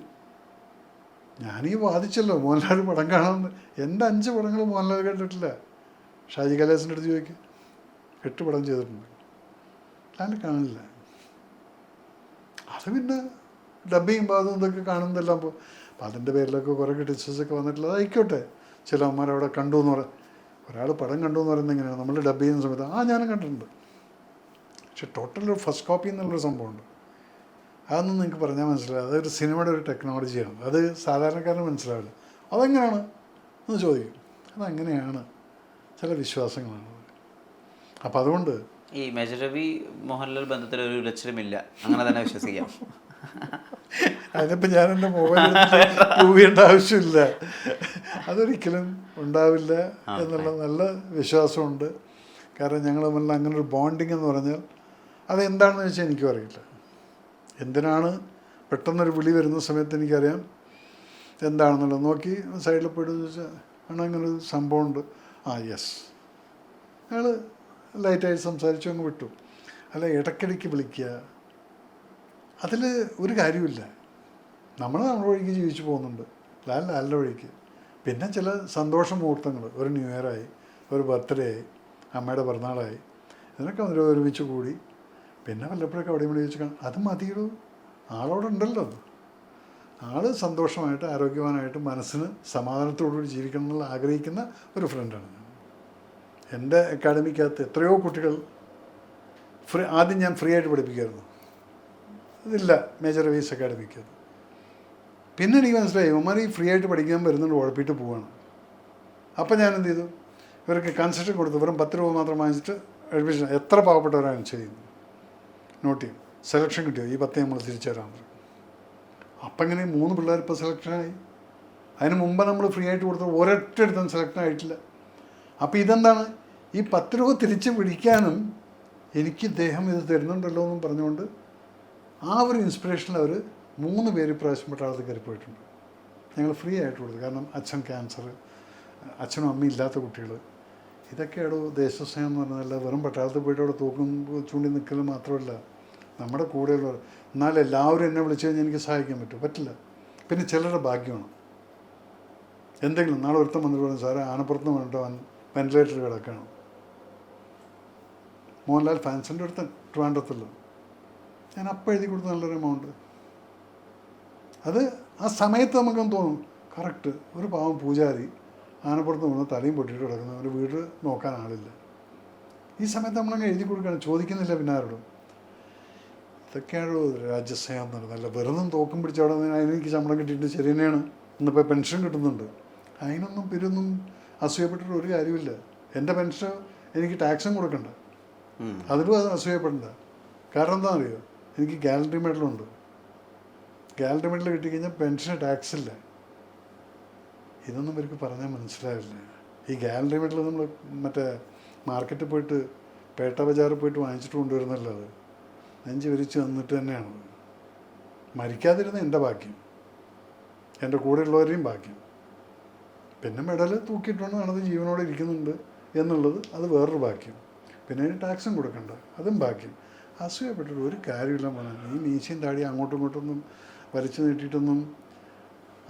ഞാനീ വാദിച്ചല്ലോ മോഹൻലാൽ പടം കാണാമെന്ന്. എൻ്റെ 5 പടങ്ങൾ മോഹൻലാൽ കണ്ടിട്ടില്ല. ഷാജി കൈലാസിൻ്റെ അടുത്ത് ചോദിക്കും, 8 പടം ചെയ്തിട്ടുണ്ട്, ഞാൻ കാണില്ല. അത് പിന്നെ ഡബ് ചെയ്യുമ്പോൾ അതും ഇതൊക്കെ കാണുന്നതെല്ലാം അപ്പോൾ അതിൻ്റെ പേരിലൊക്കെ കുറേ ക്രിറ്റിസിസൊക്കെ വന്നിട്ടുള്ളത് ആയിക്കോട്ടെ. ചില അമ്മമാരവിടെ കണ്ടു എന്ന് പറയും. ഒരാൾ പടം കണ്ടു എന്ന് പറയുന്നത് എങ്ങനെയാണ്, നമ്മൾ ഡബ് ചെയ്യുന്ന സമയത്ത് ഞാനും കണ്ടിട്ടുണ്ട്. പക്ഷെ ടോട്ടൽ ഒരു ഫസ്റ്റ് കോപ്പി എന്നുള്ളൊരു സംഭവമുണ്ട്. അതൊന്നും നിങ്ങൾക്ക് പറഞ്ഞാൽ മനസ്സിലാവും. അതൊരു സിനിമയുടെ ഒരു ടെക്നോളജിയാണ്. അത് സാധാരണക്കാരന് മനസ്സിലാവില്ല. അതെങ്ങനെയാണ് എന്ന് ചോദിക്കും. അതങ്ങനെയാണ്, ചില വിശ്വാസങ്ങളാണ്. അപ്പം അതുകൊണ്ട് ഈ മേജർ രവി മോഹൻലാൽ ബന്ധത്തിൽ ഒരു ഉലച്ചിലുമില്ല, അങ്ങനെ തന്നെ വിശ്വസിക്കാം. അതിനിപ്പോൾ ഞാൻ എൻ്റെ മൊബൈലിൽ പ്രൂവ് ചെയ്യേണ്ട ആവശ്യമില്ല. അതൊരിക്കലും ഉണ്ടാവില്ല എന്നുള്ള നല്ല വിശ്വാസമുണ്ട്. കാരണം ഞങ്ങൾ തമ്മിൽ അങ്ങനെ ഒരു ബോണ്ടിങ് എന്ന് പറഞ്ഞാൽ അതെന്താണെന്ന് വെച്ചാൽ എനിക്കും അറിയില്ല. എന്തിനാണ് പെട്ടെന്നൊരു വിളി വരുന്ന സമയത്ത് എനിക്കറിയാം എന്താണെന്നുള്ളത്. നോക്കി സൈഡിൽ പോയിട്ട് ചോദിച്ചാൽ അങ്ങനെ ഒരു സംഭവമുണ്ട്, യെസ്, ഞങ്ങൾ ലൈറ്റായിട്ട് സംസാരിച്ചു അങ്ങ് വിട്ടു. അല്ല ഇടയ്ക്കിടയ്ക്ക് വിളിക്കുക, അതിൽ ഒരു കാര്യമില്ല. നമ്മൾ നമ്മുടെ വഴിക്ക് ജീവിച്ചു പോകുന്നുണ്ട്, ലാലിൻ്റെ വഴിക്ക്. പിന്നെ ചില സന്തോഷ മുഹൂർത്തങ്ങൾ, ഒരു ന്യൂ ഇയറായി, ഒരു ബർത്ത്ഡേ ആയി, അമ്മയുടെ പിറന്നാളായി, ഇതിനൊക്കെ ഒരുമിച്ച് കൂടി പിന്നെ വല്ലപ്പോഴൊക്കെ അവിടെ ഇവിടെ വെച്ച് കാണാം. അത് മതിയുള്ളൂ. ആളവിടെ ഉണ്ടല്ലോ. ആൾ സന്തോഷമായിട്ട് ആരോഗ്യവാനായിട്ട് മനസ്സിന് സമാധാനത്തോടുകൂടി ജീവിക്കണം എന്നുള്ള ആഗ്രഹിക്കുന്ന ഒരു ഫ്രണ്ടാണ് ഞാൻ. എൻ്റെ അക്കാഡമിക്കകത്ത് എത്രയോ കുട്ടികൾ ആദ്യം ഞാൻ ഫ്രീ ആയിട്ട് പഠിപ്പിക്കുമായിരുന്നു. ഇതില്ല മേജർ രവീസ് അക്കാഡമിക്കകത്ത്. പിന്നെ എനിക്ക് മനസ്സിലായി ഇവന്മാർ ഈ ഫ്രീ ആയിട്ട് പഠിക്കാൻ വരുന്നുണ്ട്, ഉഴപ്പിയിട്ട് പോവാണ്. അപ്പം ഞാൻ എന്ത് ചെയ്തു, ഇവർക്ക് കൺസെഷൻ കൊടുത്തു. വെറും 10 രൂപ മാത്രം വാങ്ങിച്ചിട്ട് അഡ്മിഷൻ. എത്ര പാവപ്പെട്ടവരാണ് ചെയ്യുന്നത്, നോട്ട് ചെയ്യും. സെലക്ഷൻ കിട്ടിയോ, ഈ 10 നമ്മൾ തിരിച്ചു തരാൻ പറഞ്ഞു. അപ്പം ഇങ്ങനെ 3 പിള്ളേർ ഇപ്പോൾ സെലക്ഷനായി. അതിന് മുമ്പ് നമ്മൾ ഫ്രീ ആയിട്ട് കൊടുത്തത് ഒരൊറ്റ അടുത്തും സെലക്ഷൻ ആയിട്ടില്ല. അപ്പോൾ ഇതെന്താണ്, ഈ 10 രൂപ തിരിച്ച് പിടിക്കാനും എനിക്ക് ഇദ്ദേഹം ഇത് തരുന്നുണ്ടല്ലോ എന്നും പറഞ്ഞുകൊണ്ട് ആ ഒരു ഇൻസ്പിറേഷനിൽ അവർ 3 പേര് ഇപ്രാവശ്യം പട്ടാളത്തിൽ കയറി പോയിട്ടുണ്ട്. ഞങ്ങൾ ഫ്രീ ആയിട്ട് കൊടുത്തു. കാരണം അച്ഛൻ ക്യാൻസർ, അച്ഛനും അമ്മയും ഇല്ലാത്ത കുട്ടികൾ, ഇതൊക്കെയാണോ ദേശസ്നേഹം എന്ന് പറഞ്ഞാൽ വെറും പട്ടാളത്തിൽ പോയിട്ട് അവിടെ തൂക്കും ചൂണ്ടി നിൽക്കലും മാത്രമല്ല, നമ്മുടെ കൂടെയുള്ളവർ. എന്നാൽ എല്ലാവരും എന്നെ വിളിച്ചു കഴിഞ്ഞാൽ എനിക്ക് സഹായിക്കാൻ പറ്റില്ല. പിന്നെ ചിലരുടെ ഭാഗ്യമാണ്. എന്തെങ്കിലും നാളെ ഒരുത്തം വന്നിട്ട് പറഞ്ഞു, സാറേ ആനപ്പുറത്ത് വേണ്ട വെന്റിലേറ്ററിൽ കിടക്കണം. മോഹൻലാൽ ഫാൻസിൻ്റെ ഒരുത്തൻ ട്രിവാൻഡ്രത്തുള്ള, ഞാൻ അപ്പം എഴുതി കൊടുത്ത നല്ലൊരു എമൗണ്ട്. അത് ആ സമയത്ത് നമുക്കൊന്ന് തോന്നും, കറക്റ്റ്. ഒരു പാവം പൂജാരി ആനപ്പുറത്ത് വീണ് തലയും പൊട്ടിയിട്ട് കിടക്കുന്ന ഒരു വീട് നോക്കാൻ ആളില്ല. ഈ സമയത്ത് നമ്മളങ്ങ് എഴുതി കൊടുക്കുകയാണ്, ചോദിക്കുന്നില്ല പിന്നെ ആരോടും. ഇതൊക്കെയാണ് രാജ്യസ്നേഹം എന്ന് പറയുന്നത്. അല്ല വെറുതെ തോക്കും പിടിച്ച് അവിടെ അതിനെനിക്ക് ശമ്പളം കിട്ടിയിട്ട് ശരി തന്നെയാണ്, ഇന്നിപ്പോൾ പെൻഷൻ കിട്ടുന്നുണ്ട്, അതിനൊന്നും പിന്നൊന്നും അസൂയപ്പെട്ടിട്ട് ഒരു കാര്യമില്ല. എൻ്റെ പെൻഷൻ എനിക്ക് ടാക്സും കൊടുക്കണ്ട, അതിലും അത് അസൂയപ്പെടണ്ട. കാരണം എന്താ അറിയോ, എനിക്ക് ഗാലറി മെഡലുണ്ട്. ഗാലറി മെഡൽ കിട്ടിക്കഴിഞ്ഞാൽ പെൻഷന് ടാക്സ് ഇല്ല. ഇതൊന്നും ഇവർക്ക് പറഞ്ഞാൽ മനസ്സിലാവില്ല. ഈ ഗാലറി മെഡൽ നമ്മൾ മറ്റേ മാർക്കറ്റിൽ പോയിട്ട് പേട്ട ബജാറിൽ പോയിട്ട് വാങ്ങിച്ചിട്ട് കൊണ്ടുവരുന്നല്ലോ. അത് നെഞ്ച് വിരിച്ച് വന്നിട്ട് തന്നെയാണ്. മരിക്കാതിരുന്ന എൻ്റെ ഭാഗ്യം, എൻ്റെ കൂടെയുള്ളവരെയും ഭാഗ്യം. പിന്നെ മെഡൽ തൂക്കിയിട്ടുണ്ട് നടന്ന് ജീവനോടെ ഇരിക്കുന്നുണ്ട് എന്നുള്ളത് അത് വേറൊരു ഭാഗ്യം. പിന്നെ അതിന് ടാക്സും കൊടുക്കണ്ട, അതും ഭാഗ്യം. അസൂയപ്പെട്ടിട്ട് ഒരു കാര്യമില്ല മോനെ. ഈ മീശയും താടി അങ്ങോട്ടും ഇങ്ങോട്ടൊന്നും വലിച്ചു നീട്ടിയിട്ടൊന്നും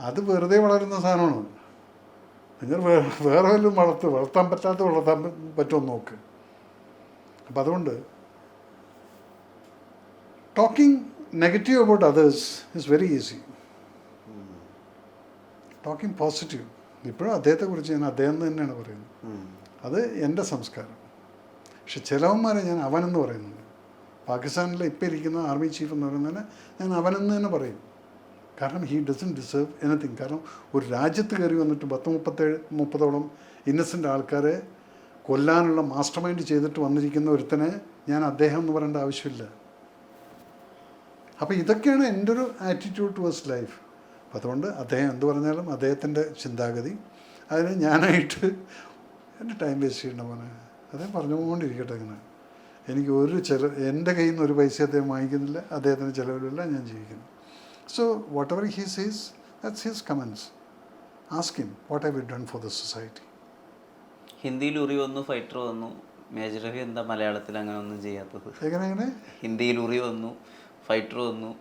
അത് വെറുതെ വളരുന്ന സാധനമാണ്. നിങ്ങൾ വേറെ വല്ലതും വളർത്താൻ വളർത്താൻ പറ്റുമെന്ന് നോക്ക്. അപ്പം അതുകൊണ്ട് talking negative about others is very easy. Talking positive, ഇപ്പോഴും അദ്ദേഹത്തെക്കുറിച്ച് ഞാൻ അദ്ദേഹം തന്നെയാണ് പറയുന്നത്. അത് എൻ്റെ സംസ്കാരം. പക്ഷെ ചിലവന്മാരെ ഞാൻ അവനെന്ന് പറയുന്നുണ്ട്. പാകിസ്ഥാനിൽ ഇപ്പോൾ ഇരിക്കുന്ന ആർമി ചീഫ് എന്ന് പറയുന്നതിനെ ഞാൻ അവനെന്ന് തന്നെ പറയും. കാരണം ഹീ ഡസൻ ഡിസേർവ് എനിത്തിങ്. കാരണം ഒരു രാജ്യത്ത് കയറി വന്നിട്ട് 30-30ഓളം ഇന്നസെൻ്റ് ആൾക്കാരെ കൊല്ലാനുള്ള മാസ്റ്റർ മൈൻഡ് ചെയ്തിട്ട് വന്നിരിക്കുന്ന ഒരുത്തനെ ഞാൻ അദ്ദേഹം എന്ന് പറയേണ്ട ആവശ്യമില്ല. അപ്പോൾ ഇതൊക്കെയാണ് എൻ്റെ ഒരു ആറ്റിറ്റ്യൂഡ് ടുവേഴ്സ് ലൈഫ്. അപ്പം അതുകൊണ്ട് അദ്ദേഹം എന്ത് പറഞ്ഞാലും അദ്ദേഹത്തിൻ്റെ ചിന്താഗതി, അതിന് ഞാനായിട്ട് എൻ്റെ ടൈം വേസ്റ്റ് ചെയ്യേണ്ട പോലെ അദ്ദേഹം പറഞ്ഞുകൊണ്ടിരിക്കട്ടെ. ഇങ്ങനെ എനിക്ക് എൻ്റെ കയ്യിൽ നിന്ന് ഒരു പൈസ അദ്ദേഹം വാങ്ങിക്കുന്നില്ല, അദ്ദേഹത്തിൻ്റെ ചിലവിലല്ല ഞാൻ ജീവിക്കുന്നു. So whatever he says, that's his comments. Ask him, what have you done for the society? ഹിന്ദിയിൽ ഉറി വന്നു, ഫൈറ്റർ വന്നു. മേജർ രവി എന്താ മലയാളത്തിൽ അങ്ങനെ ഒന്നും ചെയ്യാത്തത്? എങ്ങനെ ഹിന്ദിയിൽ ഉറി വന്നു, ഫൈറ്റർ വന്നു.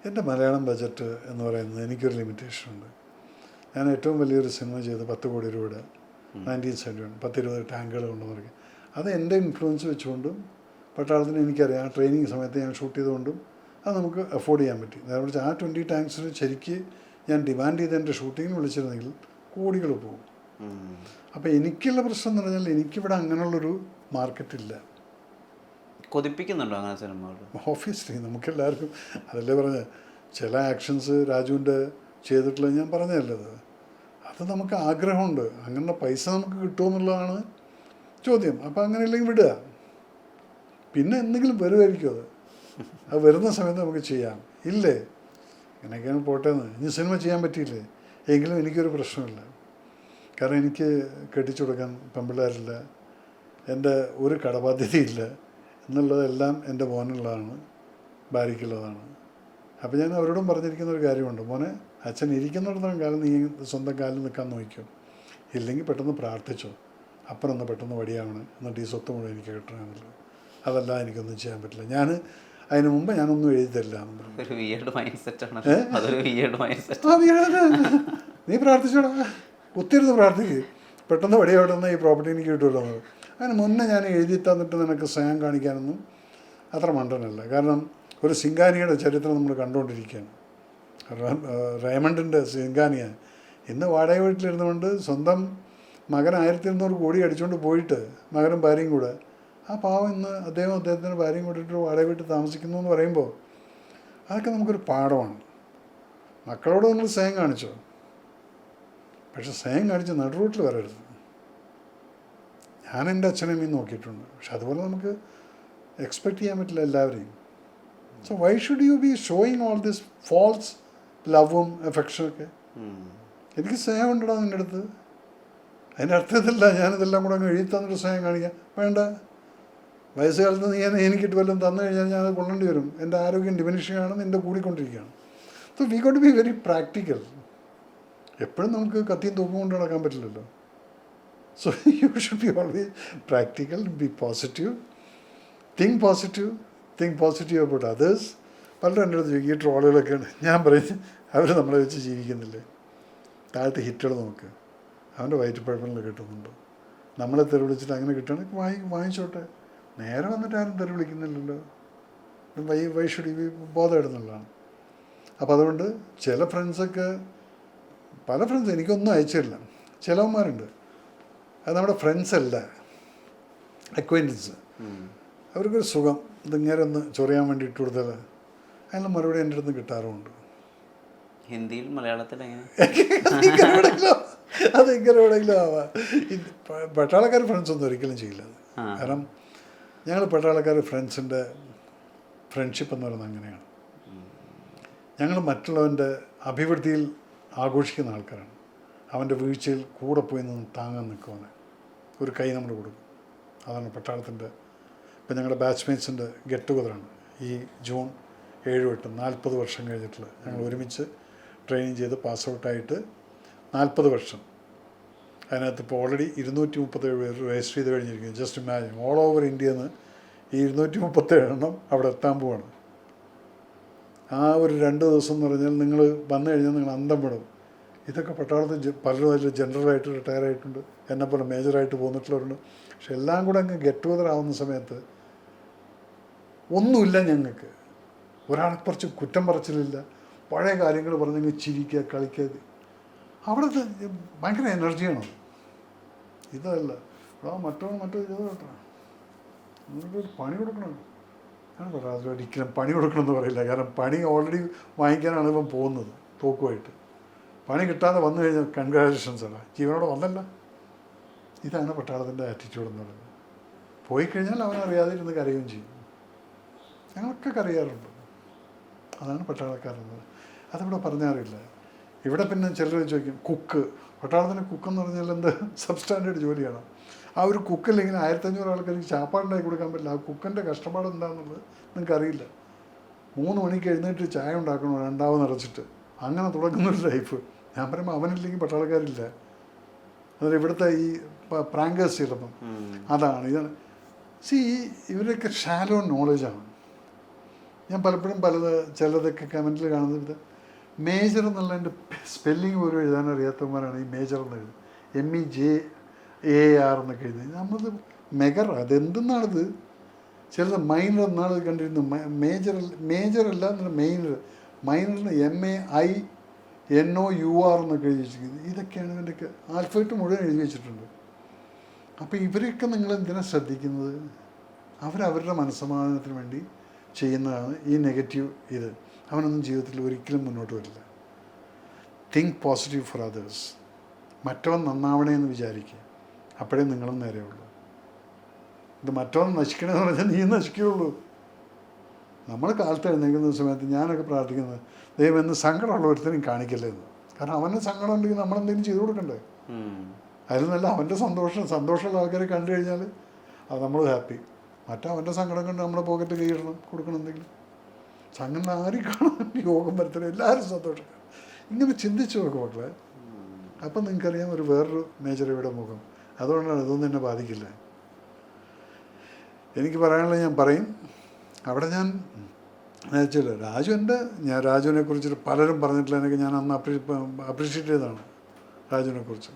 എൻ്റെ മലയാളം ബജറ്റ് എന്ന് പറയുന്നത് എനിക്കൊരു ലിമിറ്റേഷൻ ഉണ്ട്. ഞാൻ ഏറ്റവും വലിയൊരു സിനിമ ചെയ്ത് 10 കോടി രൂപയുടെ 1971 10-20 ടാങ്കുകൾ കൊണ്ടുവന്നിരിക്കും. അത് എൻ്റെ ഇൻഫ്ലുവൻസ് വെച്ചുകൊണ്ടും പട്ടാളത്തിന് എനിക്കറിയാം, ആ ട്രെയിനിങ് സമയത്ത് ഞാൻ ഷൂട്ട് ചെയ്തുകൊണ്ടും അത് നമുക്ക് അഫോർഡ് ചെയ്യാൻ പറ്റി. നേരെ ആ 20 ടാങ്ക്സിന് ശരിക്ക് ഞാൻ ഡിമാൻഡ് ചെയ്ത് എൻ്റെ ഷൂട്ടിങ്ങിന് വിളിച്ചിരുന്നെങ്കിൽ കോടികൾ പോകും. അപ്പോൾ എനിക്കുള്ള പ്രശ്നം എന്ന് പറഞ്ഞാൽ എനിക്കിവിടെ അങ്ങനെയുള്ളൊരു മാർക്കറ്റില്ല. കൊതിപ്പിക്കുന്നുണ്ടോ അങ്ങനെ സിനിമകൾ? ഓബ്വിയസ്ലി നമുക്കെല്ലാവർക്കും അതല്ലേ പറഞ്ഞ ചില ആക്ഷൻസ് രാജുവിൻ്റെ ചെയ്തിട്ടുള്ളത് ഞാൻ പറഞ്ഞതല്ലത്. അത് നമുക്ക് ആഗ്രഹമുണ്ട്, അങ്ങനെ പൈസ നമുക്ക് കിട്ടുമെന്നുള്ളതാണ് ചോദ്യം. അപ്പോൾ അങ്ങനെയില്ലെങ്കിൽ വിടുക, പിന്നെ എന്തെങ്കിലും വരുമായിരിക്കും. അത് വരുന്ന സമയത്ത് നമുക്ക് ചെയ്യാം. ഇല്ലേ ഇങ്ങനെയൊക്കെയാണ് പോട്ടേന്ന്. ഇനി സിനിമ ചെയ്യാൻ പറ്റിയില്ലേ എങ്കിലും എനിക്കൊരു പ്രശ്നമില്ല. കാരണം എനിക്ക് കെട്ടിച്ചു കൊടുക്കാൻ പെൺപിള്ളേരില്ല, എൻ്റെ ഒരു കടബാധ്യതയില്ല എന്നുള്ളതെല്ലാം എൻ്റെ മോനുള്ളതാണ്, ഭാര്യയ്ക്കുള്ളതാണ്. അപ്പോൾ ഞാൻ അവരോടും പറഞ്ഞിരിക്കുന്ന ഒരു കാര്യമുണ്ട്, മോനെ അച്ഛൻ ഇരിക്കുന്നിടത്തോളം കാലം നീ സ്വന്തം കാലിൽ നിൽക്കാൻ നോക്കിക്കോ, ഇല്ലെങ്കിൽ പെട്ടെന്ന് പ്രാർത്ഥിച്ചോ, അപ്പുറം ഒന്ന് പെട്ടെന്ന് വടിയാവണം, എന്നിട്ട് ഈ സ്വത്ത് മുഴുവൻ എനിക്ക് കിട്ടണമെന്നുള്ളത്. അതല്ല എനിക്കൊന്നും ചെയ്യാൻ പറ്റില്ല. ഞാൻ അതിന് മുമ്പ് ഞാനൊന്നും എഴുതി തരില്ല. നീ പ്രാർത്ഥിച്ചോടാ, ഒത്തിരുന്ന് പ്രാർത്ഥിക്കുക, പെട്ടെന്ന് വടിയാവട്ടെന്ന് ഈ പ്രോപ്പർട്ടി എനിക്ക് കിട്ടുമല്ലോ എന്നത്. അതിന് മുന്നേ ഞാൻ എഴുതി തന്നിട്ട് നിനക്ക് സ്നേഹം കാണിക്കാനൊന്നും അത്ര മണ്ടനല്ല. കാരണം ഒരു സിംഗാനിയുടെ ചരിത്രം നമ്മൾ കണ്ടുകൊണ്ടിരിക്കുകയാണ്. റേമണ്ടിൻ്റെ സിംഗാനിയ ഇന്ന് വാടക വീട്ടിലിരുന്നുകൊണ്ട് സ്വന്തം മകൻ 1200 കോടി അടിച്ചുകൊണ്ട് പോയിട്ട് മകനും ഭാര്യയും കൂടെ, ആ പാവം ഇന്ന് അദ്ദേഹത്തിൻ്റെ ഭാര്യയും കൂടിയിട്ട് വാടക വീട്ടിൽ താമസിക്കുന്നു എന്ന് പറയുമ്പോൾ അതൊക്കെ നമുക്കൊരു പാഠമാണ്. മക്കളോട് നമ്മൾ സ്നേഹം കാണിച്ചോ, പക്ഷെ സ്നേഹം കാണിച്ച് നടുറൂട്ടിൽ വരരുത്. ഞാൻ എൻ്റെ അച്ഛനമ്മയും നോക്കിയിട്ടുണ്ട്, പക്ഷെ അതുപോലെ നമുക്ക് എക്സ്പെക്റ്റ് ചെയ്യാൻ പറ്റില്ല എല്ലാവരെയും. So why should you be showing all this false ലവും എഫെക്ഷനൊക്കെ? എനിക്ക് സ്നേഹം ഉണ്ടോ നിൻ്റെ അടുത്ത്, അതിൻ്റെ അർത്ഥത്തില്ല ഞാനിതെല്ലാം കൂടെ അങ്ങ് എഴുതി തന്നിട്ട് സ്നേഹം കാണിക്കാം. വേണ്ട, വയസ്സുകാലത്ത് നീ എനിക്കിട്ട് വല്ലതും തന്നു കഴിഞ്ഞാൽ ഞാൻ അത് കൊള്ളേണ്ടി വരും. എൻ്റെ ആരോഗ്യം ഡിമിനിഷിംഗ് ആണ്, നിൻ്റെ കൂടിക്കൊണ്ടിരിക്കുകയാണ്. So we got be very practical. എപ്പോഴും നമുക്ക് കത്തിയും തോക്കും കൊണ്ട് നടക്കാൻ പറ്റില്ലല്ലോ. So you should be always practical, B positive, think positive about others. പലരും എൻ്റെ അടുത്ത് ചോദിക്കും, ഈ ട്രോളുകളൊക്കെയാണ്. ഞാൻ പറയും, അവർ നമ്മളെ വെച്ച് ജീവിക്കുന്നില്ലേ? താഴത്തെ ഹിറ്റുകൾ നോക്ക്, അവൻ്റെ വയറ്റുപഴപ്പങ്ങൾ കിട്ടുന്നുണ്ടോ? നമ്മളെ തെറി വിളിച്ചിട്ട് അങ്ങനെ കിട്ടുകയാണെങ്കിൽ വാങ്ങിച്ചോട്ടെ. നേരെ വന്നിട്ട് ആരും തെറി വിളിക്കുന്നില്ലല്ലോ. വൈ ഷുഡ് ബി ബോധേഡ് എന്നുള്ളതാണ്. അപ്പോൾ അതുകൊണ്ട് ചില ഫ്രണ്ട്സൊക്കെ, പല ഫ്രണ്ട്സ് എനിക്കൊന്നും അയച്ചില്ല, ചിലവന്മാരുണ്ട് അത് നമ്മുടെ ഫ്രണ്ട്സ് അല്ല, അക്വൈൻറ്റൻസ്. അവർക്കൊരു സുഖം ഇതിങ്ങനെ ഒന്ന് ചൊറിയാൻ വേണ്ടി ഇട്ട് കൊടുത്താൽ അതിനുള്ള മറുപടി എൻ്റെ അടുത്ത് കിട്ടാറുമുണ്ട്. ഹിന്ദിയിൽ മലയാളത്തിൽ അതെങ്ങനെ എവിടെയെങ്കിലും ആവാം. പട്ടാളക്കാർ ഫ്രണ്ട്സൊന്നും ഒരിക്കലും ചെയ്യില്ല. കാരണം ഞങ്ങൾ പട്ടാളക്കാർ ഫ്രണ്ട്സിൻ്റെ ഫ്രണ്ട്ഷിപ്പ് എന്ന് പറയുന്നത് അങ്ങനെയാണ്. ഞങ്ങൾ മറ്റുള്ളവൻ്റെ അഭിവൃദ്ധിയിൽ ആഘോഷിക്കുന്ന ആൾക്കാരാണ്. അവൻ്റെ വീഴ്ചയിൽ കൂടെ പോയി നിന്ന് താങ്ങാൻ നിൽക്കുവാൻ ഒരു കൈ നമ്മൾ കൊടുക്കും. അതാണ് പട്ടാളത്തിൻ്റെ. ഇപ്പം ഞങ്ങളുടെ ബാച്ച്മേറ്റ്സിൻ്റെ ഗെറ്റ് ടുഗദറാണ് ഈ ജൂൺ 7-8 40 വർഷം കഴിഞ്ഞിട്ടുള്ള. ഞങ്ങൾ ഒരുമിച്ച് ട്രെയിനിങ് ചെയ്ത് പാസ് ഔട്ടായിട്ട് 40 വർഷം. അതിനകത്ത് ഇപ്പോൾ ഓൾറെഡി 237 പേര് രജിസ്റ്റർ ചെയ്ത് കഴിഞ്ഞിരിക്കുന്നു. ജസ്റ്റ് ഇമാജിൻ, ഓൾ ഓവർ ഇന്ത്യയിൽ നിന്ന് ഈ 237 അവിടെ എത്താൻ പോവാണ്. ആ ഒരു 2 ദിവസം എന്ന് പറഞ്ഞാൽ നിങ്ങൾ വന്നു കഴിഞ്ഞാൽ നിങ്ങൾ അന്തം വിടും. ഇതൊക്കെ പട്ടാളത്തിൽ പലരും അതിൽ ജനറലായിട്ട് റിട്ടയർ ആയിട്ടുണ്ട്, എന്നെപ്പോലെ മേജറായിട്ട് പോന്നിട്ടുള്ളവരുണ്ട്. പക്ഷെ എല്ലാം കൂടെ അങ്ങ് ഗെറ്റ് ടുഗദർ ആവുന്ന സമയത്ത് ഒന്നുമില്ല ഞങ്ങൾക്ക്. ഒരാളെ കുറച്ച് കുറ്റം പറച്ചിലില്ല, പഴയ കാര്യങ്ങൾ പറഞ്ഞെങ്കിൽ ചിരിക്കുക, കളിക്കുക. അവിടുത്തെ ഭയങ്കര എനർജിയാണ്. ഇതല്ല മറ്റോ ചെയ്ത് കേട്ടോ, നിങ്ങൾക്കൊരു പണി കൊടുക്കണം. ഞാൻ പറയാം, ഒരിക്കലും പണി കൊടുക്കണമെന്ന് പറയില്ല. കാരണം പണി ഓൾറെഡി വാങ്ങിക്കാനാണ് ഇവൻ പോകുന്നത് തോക്കുമായിട്ട്. പണി കിട്ടാതെ വന്നു കഴിഞ്ഞാൽ കൺഗ്രാജുലേഷൻസ് ആണ്, ജീവനോടെ വന്നല്ല. ഇതാണ് പട്ടാളത്തിൻ്റെ ആറ്റിറ്റ്യൂഡ് എന്ന് പറയുന്നത്. പോയി കഴിഞ്ഞാൽ അവനറിയാതെ ഇരുന്ന് കരയുകയും ചെയ്യും. ഞങ്ങളൊക്കെ കരയാറുണ്ട്. അതാണ് പട്ടാളക്കാരെന്നത്. അതിവിടെ പറഞ്ഞാറില്ല. ഇവിടെ പിന്നെ ചിലർ ചോദിക്കും, കുക്ക്. പട്ടാളത്തിന് കുക്കെന്ന് പറഞ്ഞാൽ എന്ത് സബ്സ്റ്റാൻഡേർഡ് ജോലിയാണ്. ആ ഒരു കുക്കില്ലെങ്കിൽ 1500 ആൾക്കാർക്ക് ചാപ്പാടുണ്ടാക്കി കൊടുക്കാൻ പറ്റില്ല. ആ കുക്കിൻ്റെ കഷ്ടപ്പാട് എന്താണെന്നുള്ളത് നിങ്ങൾക്കറിയില്ല. 3 മണിക്ക് എഴുന്നേറ്റ് ചായ ഉണ്ടാക്കണം, 2 നിറച്ചിട്ട് അങ്ങനെ തുടങ്ങുന്നൊരു ലൈഫ്. ഞാൻ പറയുമ്പോൾ അവനില്ലെങ്കിൽ പട്ടാളക്കാരില്ല. അതുപോലെ ഇവിടുത്തെ ഈ പ്രാങ്കേഴ്സ് ചിലപ്പം അതാണ് ഇതാണ്. ഇവരൊക്കെ ഷാലോ നോളജാണ്. ഞാൻ പലപ്പോഴും ചിലതൊക്കെ കമൻറ്റിൽ കാണുന്നത് മേജർ എന്നുള്ളതിൻ്റെ സ്പെല്ലിങ് പോലും എഴുതാൻ അറിയാത്തവന്മാരാണ് ഈ മേജർ എന്ന് എഴുതുന്നത്. MEJAR എന്നൊക്കെ എഴുതുന്നത്. നമ്മളത് മെഗർ അതെന്തെന്നാണിത്. ചിലത് മൈനർ എന്നാണ് കണ്ടിരുന്നത്. മേജറല്ല എന്നാൽ മൈനറിന് MAINOUR എന്നൊക്കെ എഴുതി വെച്ചിരിക്കുന്നത്. ഇതൊക്കെയാണ് ഇതിൻ്റെയൊക്കെ ആൽഫബറ്റ് മുഴുവൻ എഴുതി വെച്ചിട്ടുണ്ട്. അപ്പോൾ ഇവരൊക്കെ നിങ്ങൾ എന്തിനാണ് ശ്രദ്ധിക്കുന്നത്? അവരവരുടെ മനസ്സമാധാനത്തിന് വേണ്ടി ചെയ്യുന്നതാണ് ഈ നെഗറ്റീവ്. അവനൊന്നും ജീവിതത്തിൽ ഒരിക്കലും മുന്നോട്ട് വരില്ല. Think positive for others. മറ്റവൻ നന്നാവണേ എന്ന് വിചാരിക്കുക, അപ്പോഴേ നിങ്ങളും നേരെയുള്ളൂ. ഇത് മറ്റവൻ നശിക്കണമെന്ന് പറഞ്ഞാൽ നീ നശിക്കുകയുള്ളൂ. നമ്മൾ കാലത്ത് എഴുന്നേൽക്കുന്ന സമയത്ത് ഞാനൊക്കെ പ്രാർത്ഥിക്കുന്നത്, ദൈവം എന്ന് സങ്കടമുള്ള ഒരുത്തരും കാണിക്കല്ലേ എന്ന്. കാരണം അവന് സങ്കടം ഉണ്ടെങ്കിൽ നമ്മളെന്തെങ്കിലും ചെയ്തു കൊടുക്കണ്ടേ? അതിൽ നല്ല അവൻ്റെ സന്തോഷമുള്ള ആൾക്കാരെ കണ്ടു കഴിഞ്ഞാൽ അത് നമ്മൾ ഹാപ്പി. അവൻ്റെ സങ്കടം കണ്ട് നമ്മുടെ പോക്കറ്റ് കൈയിടണം, കൊടുക്കണം എന്തെങ്കിലും. അങ്ങനെ ആരും കാണാൻ യോഗം വരത്തില്ല, എല്ലാവരും സന്തോഷം. ഇങ്ങനെ ചിന്തിച്ചു നോക്കും മക്കളെ. അപ്പം നിങ്ങൾക്കറിയാം ഒരു വേറൊരു മേജറിയുടെ മുഖം. അതുകൊണ്ടാണ് ഇതൊന്നും എന്നെ ബാധിക്കില്ല. എനിക്ക് പറയാനുള്ളത് ഞാൻ പറയും. അവിടെ ഞാൻ വെച്ചില്ല രാജുവിനെ കുറിച്ചിട്ട് പലരും പറഞ്ഞിട്ടില്ല. എനിക്ക് ഞാൻ അന്ന് അപ്രീഷിയേറ്റ് ചെയ്തതാണ് രാജുവിനെക്കുറിച്ച്.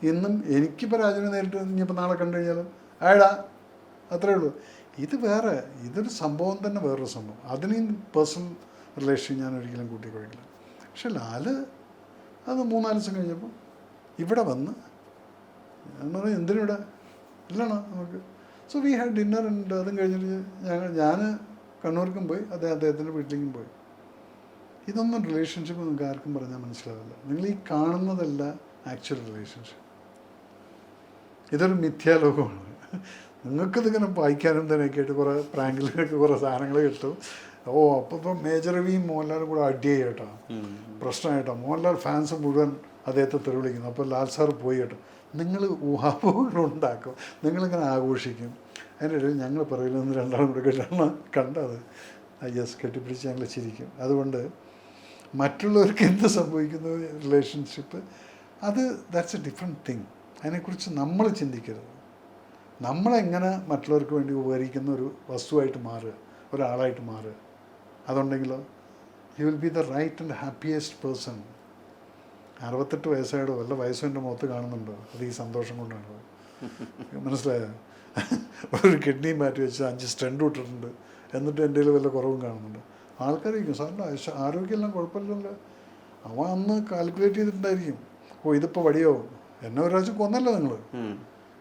ഇന്നും എനിക്കിപ്പോൾ രാജുവിനെ നേരിട്ട് ഇനിയിപ്പോൾ നാളെ കണ്ടു കഴിഞ്ഞാലും അയടാ, അത്രയേ ഉള്ളൂ. ഇത് വേറെ, ഇതൊരു സംഭവം തന്നെ, വേറൊരു സംഭവം. അതിനെയും പേഴ്സണൽ റിലേഷൻ ഞാൻ ഒരിക്കലും കൂട്ടിക്കൊഴിക്കില്ല. പക്ഷെ ലാല് അത് 3-4 ദിവസം കഴിഞ്ഞപ്പോൾ ഇവിടെ വന്ന് ഞാൻ പറഞ്ഞു എന്തിനിവിടെ ഇല്ലണോ നമുക്ക്. So we had dinner. ഉണ്ട്. അതും കഴിഞ്ഞിട്ട് ഞാൻ കണ്ണൂർക്കും പോയി, അദ്ദേഹത്തിൻ്റെ വീട്ടിലേക്കും പോയി. ഇതൊന്നും റിലേഷൻഷിപ്പ് നിങ്ങൾക്ക് ആർക്കും പറഞ്ഞാൽ മനസ്സിലാവില്ല. നിങ്ങൾ ഈ കാണുന്നതല്ല ആക്ച്വൽ റിലേഷൻഷിപ്പ്. ഇതൊരു മിഥ്യാലോകമാണ്. നിങ്ങൾക്കിതിങ്ങനെ വായിക്കാനും തന്നെയൊക്കെ ആയിട്ട് കുറേ പ്രാങ്കിലൊക്കെ കുറേ സാധനങ്ങൾ കിട്ടും. അപ്പോൾ മേജർ രവിയും മോഹൻലാലും കൂടെ അടിയായി കേട്ടോ, പ്രശ്നമായിട്ടോ. മോഹൻലാൽ ഫാൻസ് മുഴുവൻ അദ്ദേഹത്തെ തെറി വിളിക്കുന്നു. അപ്പോൾ ലാൽ സാർ പോയി കേട്ടോ. നിങ്ങൾ ഊഹാപോഹങ്ങൾ ഉണ്ടാക്കും, നിങ്ങളിങ്ങനെ ആഘോഷിക്കും. അതിൻ്റെ ഇടയിൽ ഞങ്ങൾ പറയില്ല നിന്ന് രണ്ടാളും കൂടെ കണ്ടത് കെട്ടിപ്പിടിച്ച് ഞങ്ങൾ ചിരിക്കും. അതുകൊണ്ട് മറ്റുള്ളവർക്ക് എന്ത് സംഭവിക്കുന്ന relationship that's A different thing. അതിനെക്കുറിച്ച് നമ്മൾ ചിന്തിക്കരുത്. നമ്മളെങ്ങനെ മറ്റുള്ളവർക്ക് വേണ്ടി ഉപകരിക്കുന്ന ഒരു വസ്തുവായിട്ട് മാറുക, ഒരാളായിട്ട് മാറുക. അതുണ്ടെങ്കിലോ you will be the right and happiest person. 68 വയസ്സായിടോ വല്ല വയസ്സും എൻ്റെ മുഖത്ത് കാണുന്നുണ്ടോ? അത് ഈ സന്തോഷം കൊണ്ടാണ്. മനസ്സിലായോ? ഒരു കിഡ്നി മാറ്റി വെച്ച് 5 സ്റ്റെൻഡ് ഇട്ടിട്ടുണ്ട്, എന്നിട്ട് എൻ്റെ കയ്യിൽ വല്ല കുറവും കാണുന്നുണ്ട്. ആൾക്കാർ ചോദിക്കും, സാറിൻ്റെ ആരോഗ്യമെല്ലാം കുഴപ്പമില്ലല്ലോ. അവൻ അന്ന് കാൽക്കുലേറ്റ് ചെയ്തിട്ടുണ്ടായിരിക്കും, ഇതിപ്പോൾ വടിയാവും. എന്നെ ഒരാഴ്ച കൊന്നല്ലോ നിങ്ങൾ.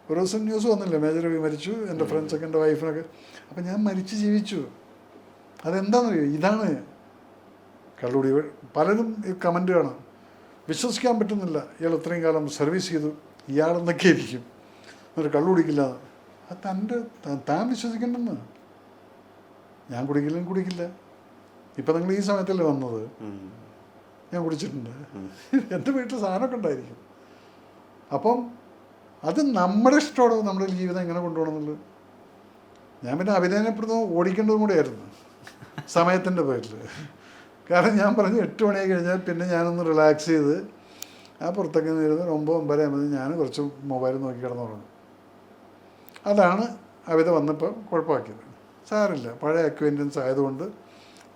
ഒരു ദിവസം ന്യൂസ് വന്നില്ലേ, മേജർ രവി മരിച്ചു, എൻ്റെ ഫ്രണ്ട്സൊക്കെ എൻ്റെ വൈഫിനൊക്കെ. അപ്പം ഞാൻ മരിച്ച് ജീവിച്ചു. അതെന്താണെന്നറിയോ? ഇതാണ് കള്ളുടി. പലരും ഈ കമൻറ്റ് കാണാം, വിശ്വസിക്കാൻ പറ്റുന്നില്ല, ഇയാൾ ഇത്രയും കാലം സർവീസ് ചെയ്തു, ഇയാളെന്നൊക്കെ ഇരിക്കും, എന്നിട്ട് കള്ളു കുടിക്കില്ല. അത് താൻ വിശ്വസിക്കണ്ടെന്ന്. ഞാൻ കുടിക്കില്ല. ഇപ്പം നിങ്ങൾ ഈ സമയത്തല്ലേ വന്നത്, ഞാൻ കുടിച്ചിട്ടുണ്ട്. എൻ്റെ വീട്ടിൽ സാധനമൊക്കെ ഉണ്ടായിരിക്കും. അപ്പം അത് നമ്മുടെ ഇഷ്ടമാണ്, നമ്മുടെ ജീവിതം എങ്ങനെ കൊണ്ടുപോകണം എന്നുള്ളത്. ഞാൻ പിന്നെ അഭിനയപ്പെടുന്നത് ഓടിക്കേണ്ടതും കൂടെയായിരുന്നു സമയത്തിൻ്റെ പേരിൽ. കാരണം ഞാൻ പറഞ്ഞു 8 മണിയായി കഴിഞ്ഞാൽ പിന്നെ ഞാനൊന്ന് റിലാക്സ് ചെയ്ത് പുറത്തൊക്കെ ഇരുന്ന് 9-9 ആകുമ്പോൾ ഞാൻ കുറച്ച് മൊബൈൽ നോക്കി കിടന്നുറങ്ങും. അതാണ് അവിത വന്നപ്പോൾ കുഴപ്പമാക്കിയത്. സാറില്ല, പഴയ അക്വൈൻറ്റൻസ് ആയതുകൊണ്ട്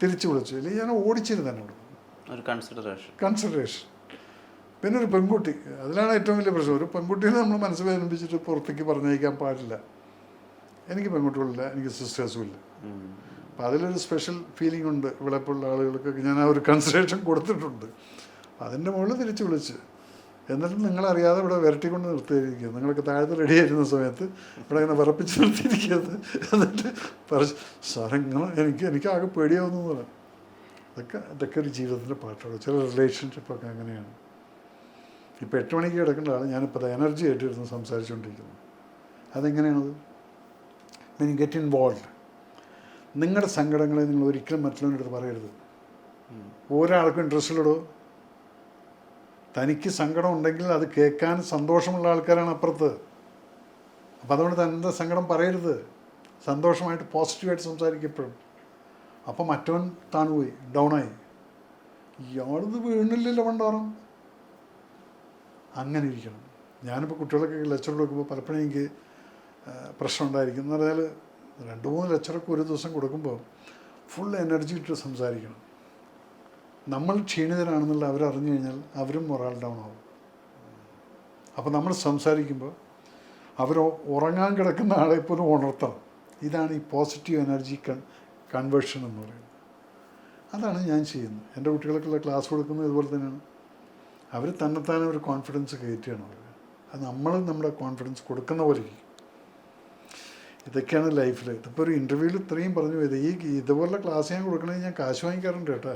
തിരിച്ചു വിളിച്ചു. ഇല്ലെങ്കിൽ ഞാൻ ഓടിച്ചിരുന്നു എന്നോട്. ഒരു കൺസിഡറേഷൻ. പിന്നെ ഒരു പെൺകുട്ടി, അതിലാണ് ഏറ്റവും വലിയ പ്രശ്നം. ഒരു പെൺകുട്ടീനെ നമ്മൾ മനസ്സ് വേദനിപ്പിച്ചിട്ട് പുറത്തേക്ക് പറഞ്ഞയക്കാൻ പാടില്ല. എനിക്ക് പെൺകുട്ടികളില്ല, എനിക്ക് സിസ്റ്റേഴ്സും ഇല്ല. അപ്പോൾ അതിലൊരു സ്പെഷ്യൽ ഫീലിംഗ് ഉണ്ട്. ഇവിടെയുള്ള ആളുകൾക്കൊക്കെ ഞാൻ ആ ഒരു കൺസിഡറേഷൻ കൊടുത്തിട്ടുണ്ട്. അതിൻ്റെ മുകളിൽ തിരിച്ച് വിളിച്ച്, എന്നിട്ട് നിങ്ങളറിയാതെ ഇവിടെ വിരട്ടിക്കൊണ്ട് നിർത്തിയിരിക്കുക. നിങ്ങളൊക്കെ താഴത്ത് റെഡി ആയിരുന്ന സമയത്ത് ഇവിടെ ഇങ്ങനെ വിറപ്പിച്ച് നിർത്തിയിരിക്കുന്നത്. എന്നിട്ട് പറഞ്ഞു, സാറേ എനിക്ക് ആകെ പേടിയാവുന്നു പറഞ്ഞു. ഇതൊക്കെ ഒരു ജീവിതത്തിൻ്റെ പാട്ടാണ്. ചില റിലേഷൻഷിപ്പൊക്കെ അങ്ങനെയാണ്. ഇപ്പോൾ 8 മണിക്ക് കിടക്കേണ്ട ആൾ ഞാനിപ്പോൾ എനർജി ആയിട്ടിരുന്ന് സംസാരിച്ചുകൊണ്ടിരിക്കുന്നു. അതെങ്ങനെയാണത്? വെൻ യു ഗെറ്റ് ഇൻവോൾവ്, നിങ്ങളുടെ സങ്കടങ്ങളെ നിങ്ങൾ ഒരിക്കലും മറ്റുള്ളവരുടെ അടുത്ത് പറയരുത്. ഒരാൾക്കും ഇൻട്രസ്റ്റ് ഇല്ലടോ. തനിക്ക് സങ്കടം ഉണ്ടെങ്കിൽ അത് കേൾക്കാൻ സന്തോഷമുള്ള ആൾക്കാരാണ് അപ്പുറത്ത്. അപ്പോൾ അതുകൊണ്ട് തൻ്റെ സങ്കടം പറയരുത്. സന്തോഷമായിട്ട് പോസിറ്റീവായിട്ട് സംസാരിക്കപ്പെടും. അപ്പോൾ മറ്റവൻ താണുപോയി, ഡൗണായി, ഇയാളിത് വീണില്ലല്ലോ പണ്ടോറും. അങ്ങനെ ഇരിക്കണം. ഞാനിപ്പോൾ കുട്ടികളൊക്കെ ലെക്ചർ കൊടുക്കുമ്പോൾ പലപ്പോഴും എനിക്ക് പ്രശ്നം ഉണ്ടായിരിക്കും. എന്ന് പറഞ്ഞാൽ 2-3 ലെക്ചറൊക്കെ ഒരു ദിവസം കൊടുക്കുമ്പോൾ ഫുൾ എനർജി ഇട്ട് സംസാരിക്കണം. നമ്മൾ ക്ഷീണിതരാണെന്നുള്ള അവരറിഞ്ഞു കഴിഞ്ഞാൽ അവരും മൊറാൽ ഡൗൺ ആവും. അപ്പോൾ നമ്മൾ സംസാരിക്കുമ്പോൾ അവർ ഉറങ്ങാൻ കിടക്കുന്ന ആളെ പോലും ഉണർത്തണം. ഇതാണ് ഈ പോസിറ്റീവ് എനർജി കൺവേർഷൻ എന്ന് പറയുന്നത്. അതാണ് ഞാൻ ചെയ്യുന്നത്. എൻ്റെ കുട്ടികൾക്കുള്ള ക്ലാസ് കൊടുക്കുന്നത് ഇതുപോലെ തന്നെയാണ്. അവർ തന്നെത്താനെ ഒരു കോൺഫിഡൻസ് കയറ്റുകയാണ് അവർ. അത് നമ്മൾ നമ്മുടെ കോൺഫിഡൻസ് കൊടുക്കുന്ന പോലെ ഇരിക്കും. ഇതൊക്കെയാണ് ലൈഫിൽ. ഇതിപ്പോൾ ഒരു ഇൻ്റർവ്യൂവിൽ ഇത്രയും പറഞ്ഞു പോയത്. ഇതുപോലെ ക്ലാസ് ഞാൻ കൊടുക്കണമെങ്കിൽ ഞാൻ കാശ് വാങ്ങിക്കാറുണ്ട് കേട്ടോ.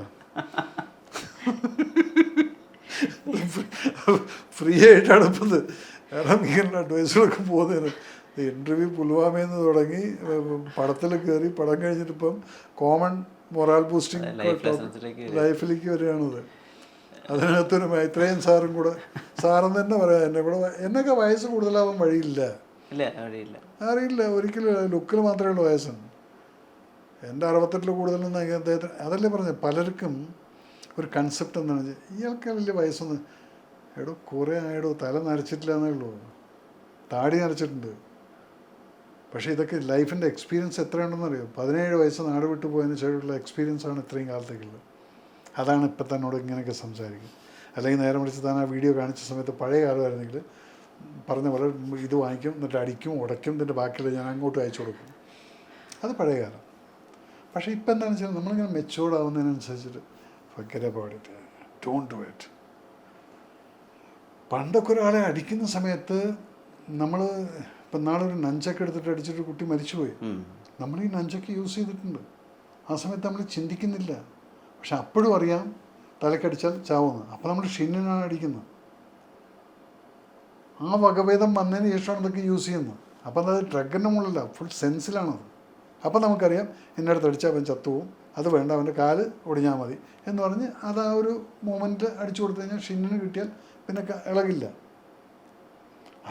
ഫ്രീ ആയിട്ടാണ് ഇപ്പം. കാരണം ഇങ്ങനെ അഡ്വൈസുകളൊക്കെ പോകുന്നതിന് ഇൻ്റർവ്യൂ പുൽവാമയിൽ നിന്ന് തുടങ്ങി പടത്തിൽ കയറി പടം കഴിഞ്ഞിട്ടിപ്പം കോമൺ മൊറാൽ ബൂസ്റ്റിംഗ് ലൈഫിലേക്ക് വരികയാണത്. അതിനകത്തൊരു ഇത്രയും സാറും കൂടെ, സാറെന്ന് തന്നെ പറയാം, എന്നൊക്കെ വയസ്സ് കൂടുതലാവാൻ വഴിയില്ല. അറിയില്ല ഒരിക്കലും. ലുക്കിൽ മാത്രമേ ഉള്ളൂ വയസ്സുണ്ട്. എൻ്റെ 68 കൂടുതലൊന്നും അദ്ദേഹത്തിന്. അതല്ലേ പറഞ്ഞത്, പലർക്കും ഒരു കൺസെപ്റ്റ് എന്താണ് വെച്ചാൽ ഇയാൾക്ക് വലിയ വയസ്സൊന്നും, കുറേ ആയടോ, തല നരച്ചിട്ടില്ല എന്നേ ഉള്ളൂ, താടി നരച്ചിട്ടുണ്ട്. പക്ഷേ ഇതൊക്കെ ലൈഫിൻ്റെ എക്സ്പീരിയൻസ് എത്രയുണ്ടെന്ന് അറിയോ? 17 വയസ്സ് നാട് വിട്ടു പോയതിന് ശേഷമുള്ള എക്സ്പീരിയൻസാണ് ഇത്രയും കാലത്തേക്കുള്ളത്. അതാണ് ഇപ്പം തന്നോട് ഇങ്ങനെയൊക്കെ സംസാരിക്കും. അല്ലെങ്കിൽ നേരെ വിളിച്ച് താൻ ആ വീഡിയോ കാണിച്ച സമയത്ത് പഴയ കാലമായിരുന്നെങ്കിൽ പറഞ്ഞ പോലെ ഇത് വാങ്ങിക്കും, എന്നിട്ട് അടിക്കും, ഉടയ്ക്കും, ഇതിൻ്റെ ബാക്കിയുള്ള ഞാൻ അങ്ങോട്ട് അയച്ചു കൊടുക്കും. അത് പഴയ കാലം. പക്ഷേ ഇപ്പം എന്താണെന്ന് വെച്ചാൽ നമ്മളിങ്ങനെ matured ആവുന്നതിനനുസരിച്ചിട്ട് forget about it, don't do it. പണ്ടൊക്കെ ഒരാളെ അടിക്കുന്ന സമയത്ത് നമ്മൾ ഇപ്പം നാളൊരു നഞ്ചൊക്കെ എടുത്തിട്ട് അടിച്ചിട്ട് കുട്ടി മരിച്ചുപോയി. നമ്മൾ ഈ നഞ്ചൊക്കെ യൂസ് ചെയ്തിട്ടുണ്ട്. ആ സമയത്ത് നമ്മൾ ചിന്തിക്കുന്നില്ല. പക്ഷെ അപ്പോഴും അറിയാം തലക്കടിച്ചാൽ ചാവുന്നു. അപ്പോൾ നമ്മൾ ഷിന്നിനാണ് അടിക്കുന്നത്. ആ വകഭേദം വന്നതിന് ശേഷമാണ് ഇതൊക്കെ യൂസ് ചെയ്യുന്നത്. അപ്പം അത് ഡ്രഗിൻ്റെ മുകളിലല്ല, ഫുൾ സെൻസിലാണത്. അപ്പം നമുക്കറിയാം എൻ്റെ അടുത്ത് അടിച്ചാൽ അവൻ ചത്തുപോകും, അത് വേണ്ട, അവൻ്റെ കാല് ഒടിഞ്ഞാൽ മതി എന്ന് പറഞ്ഞ് അത് ആ ഒരു മൂമെൻറ്റ് അടിച്ചു കൊടുത്തു കഴിഞ്ഞാൽ ഷിന്നിന് കിട്ടിയാൽ പിന്നെ ഇളകില്ല.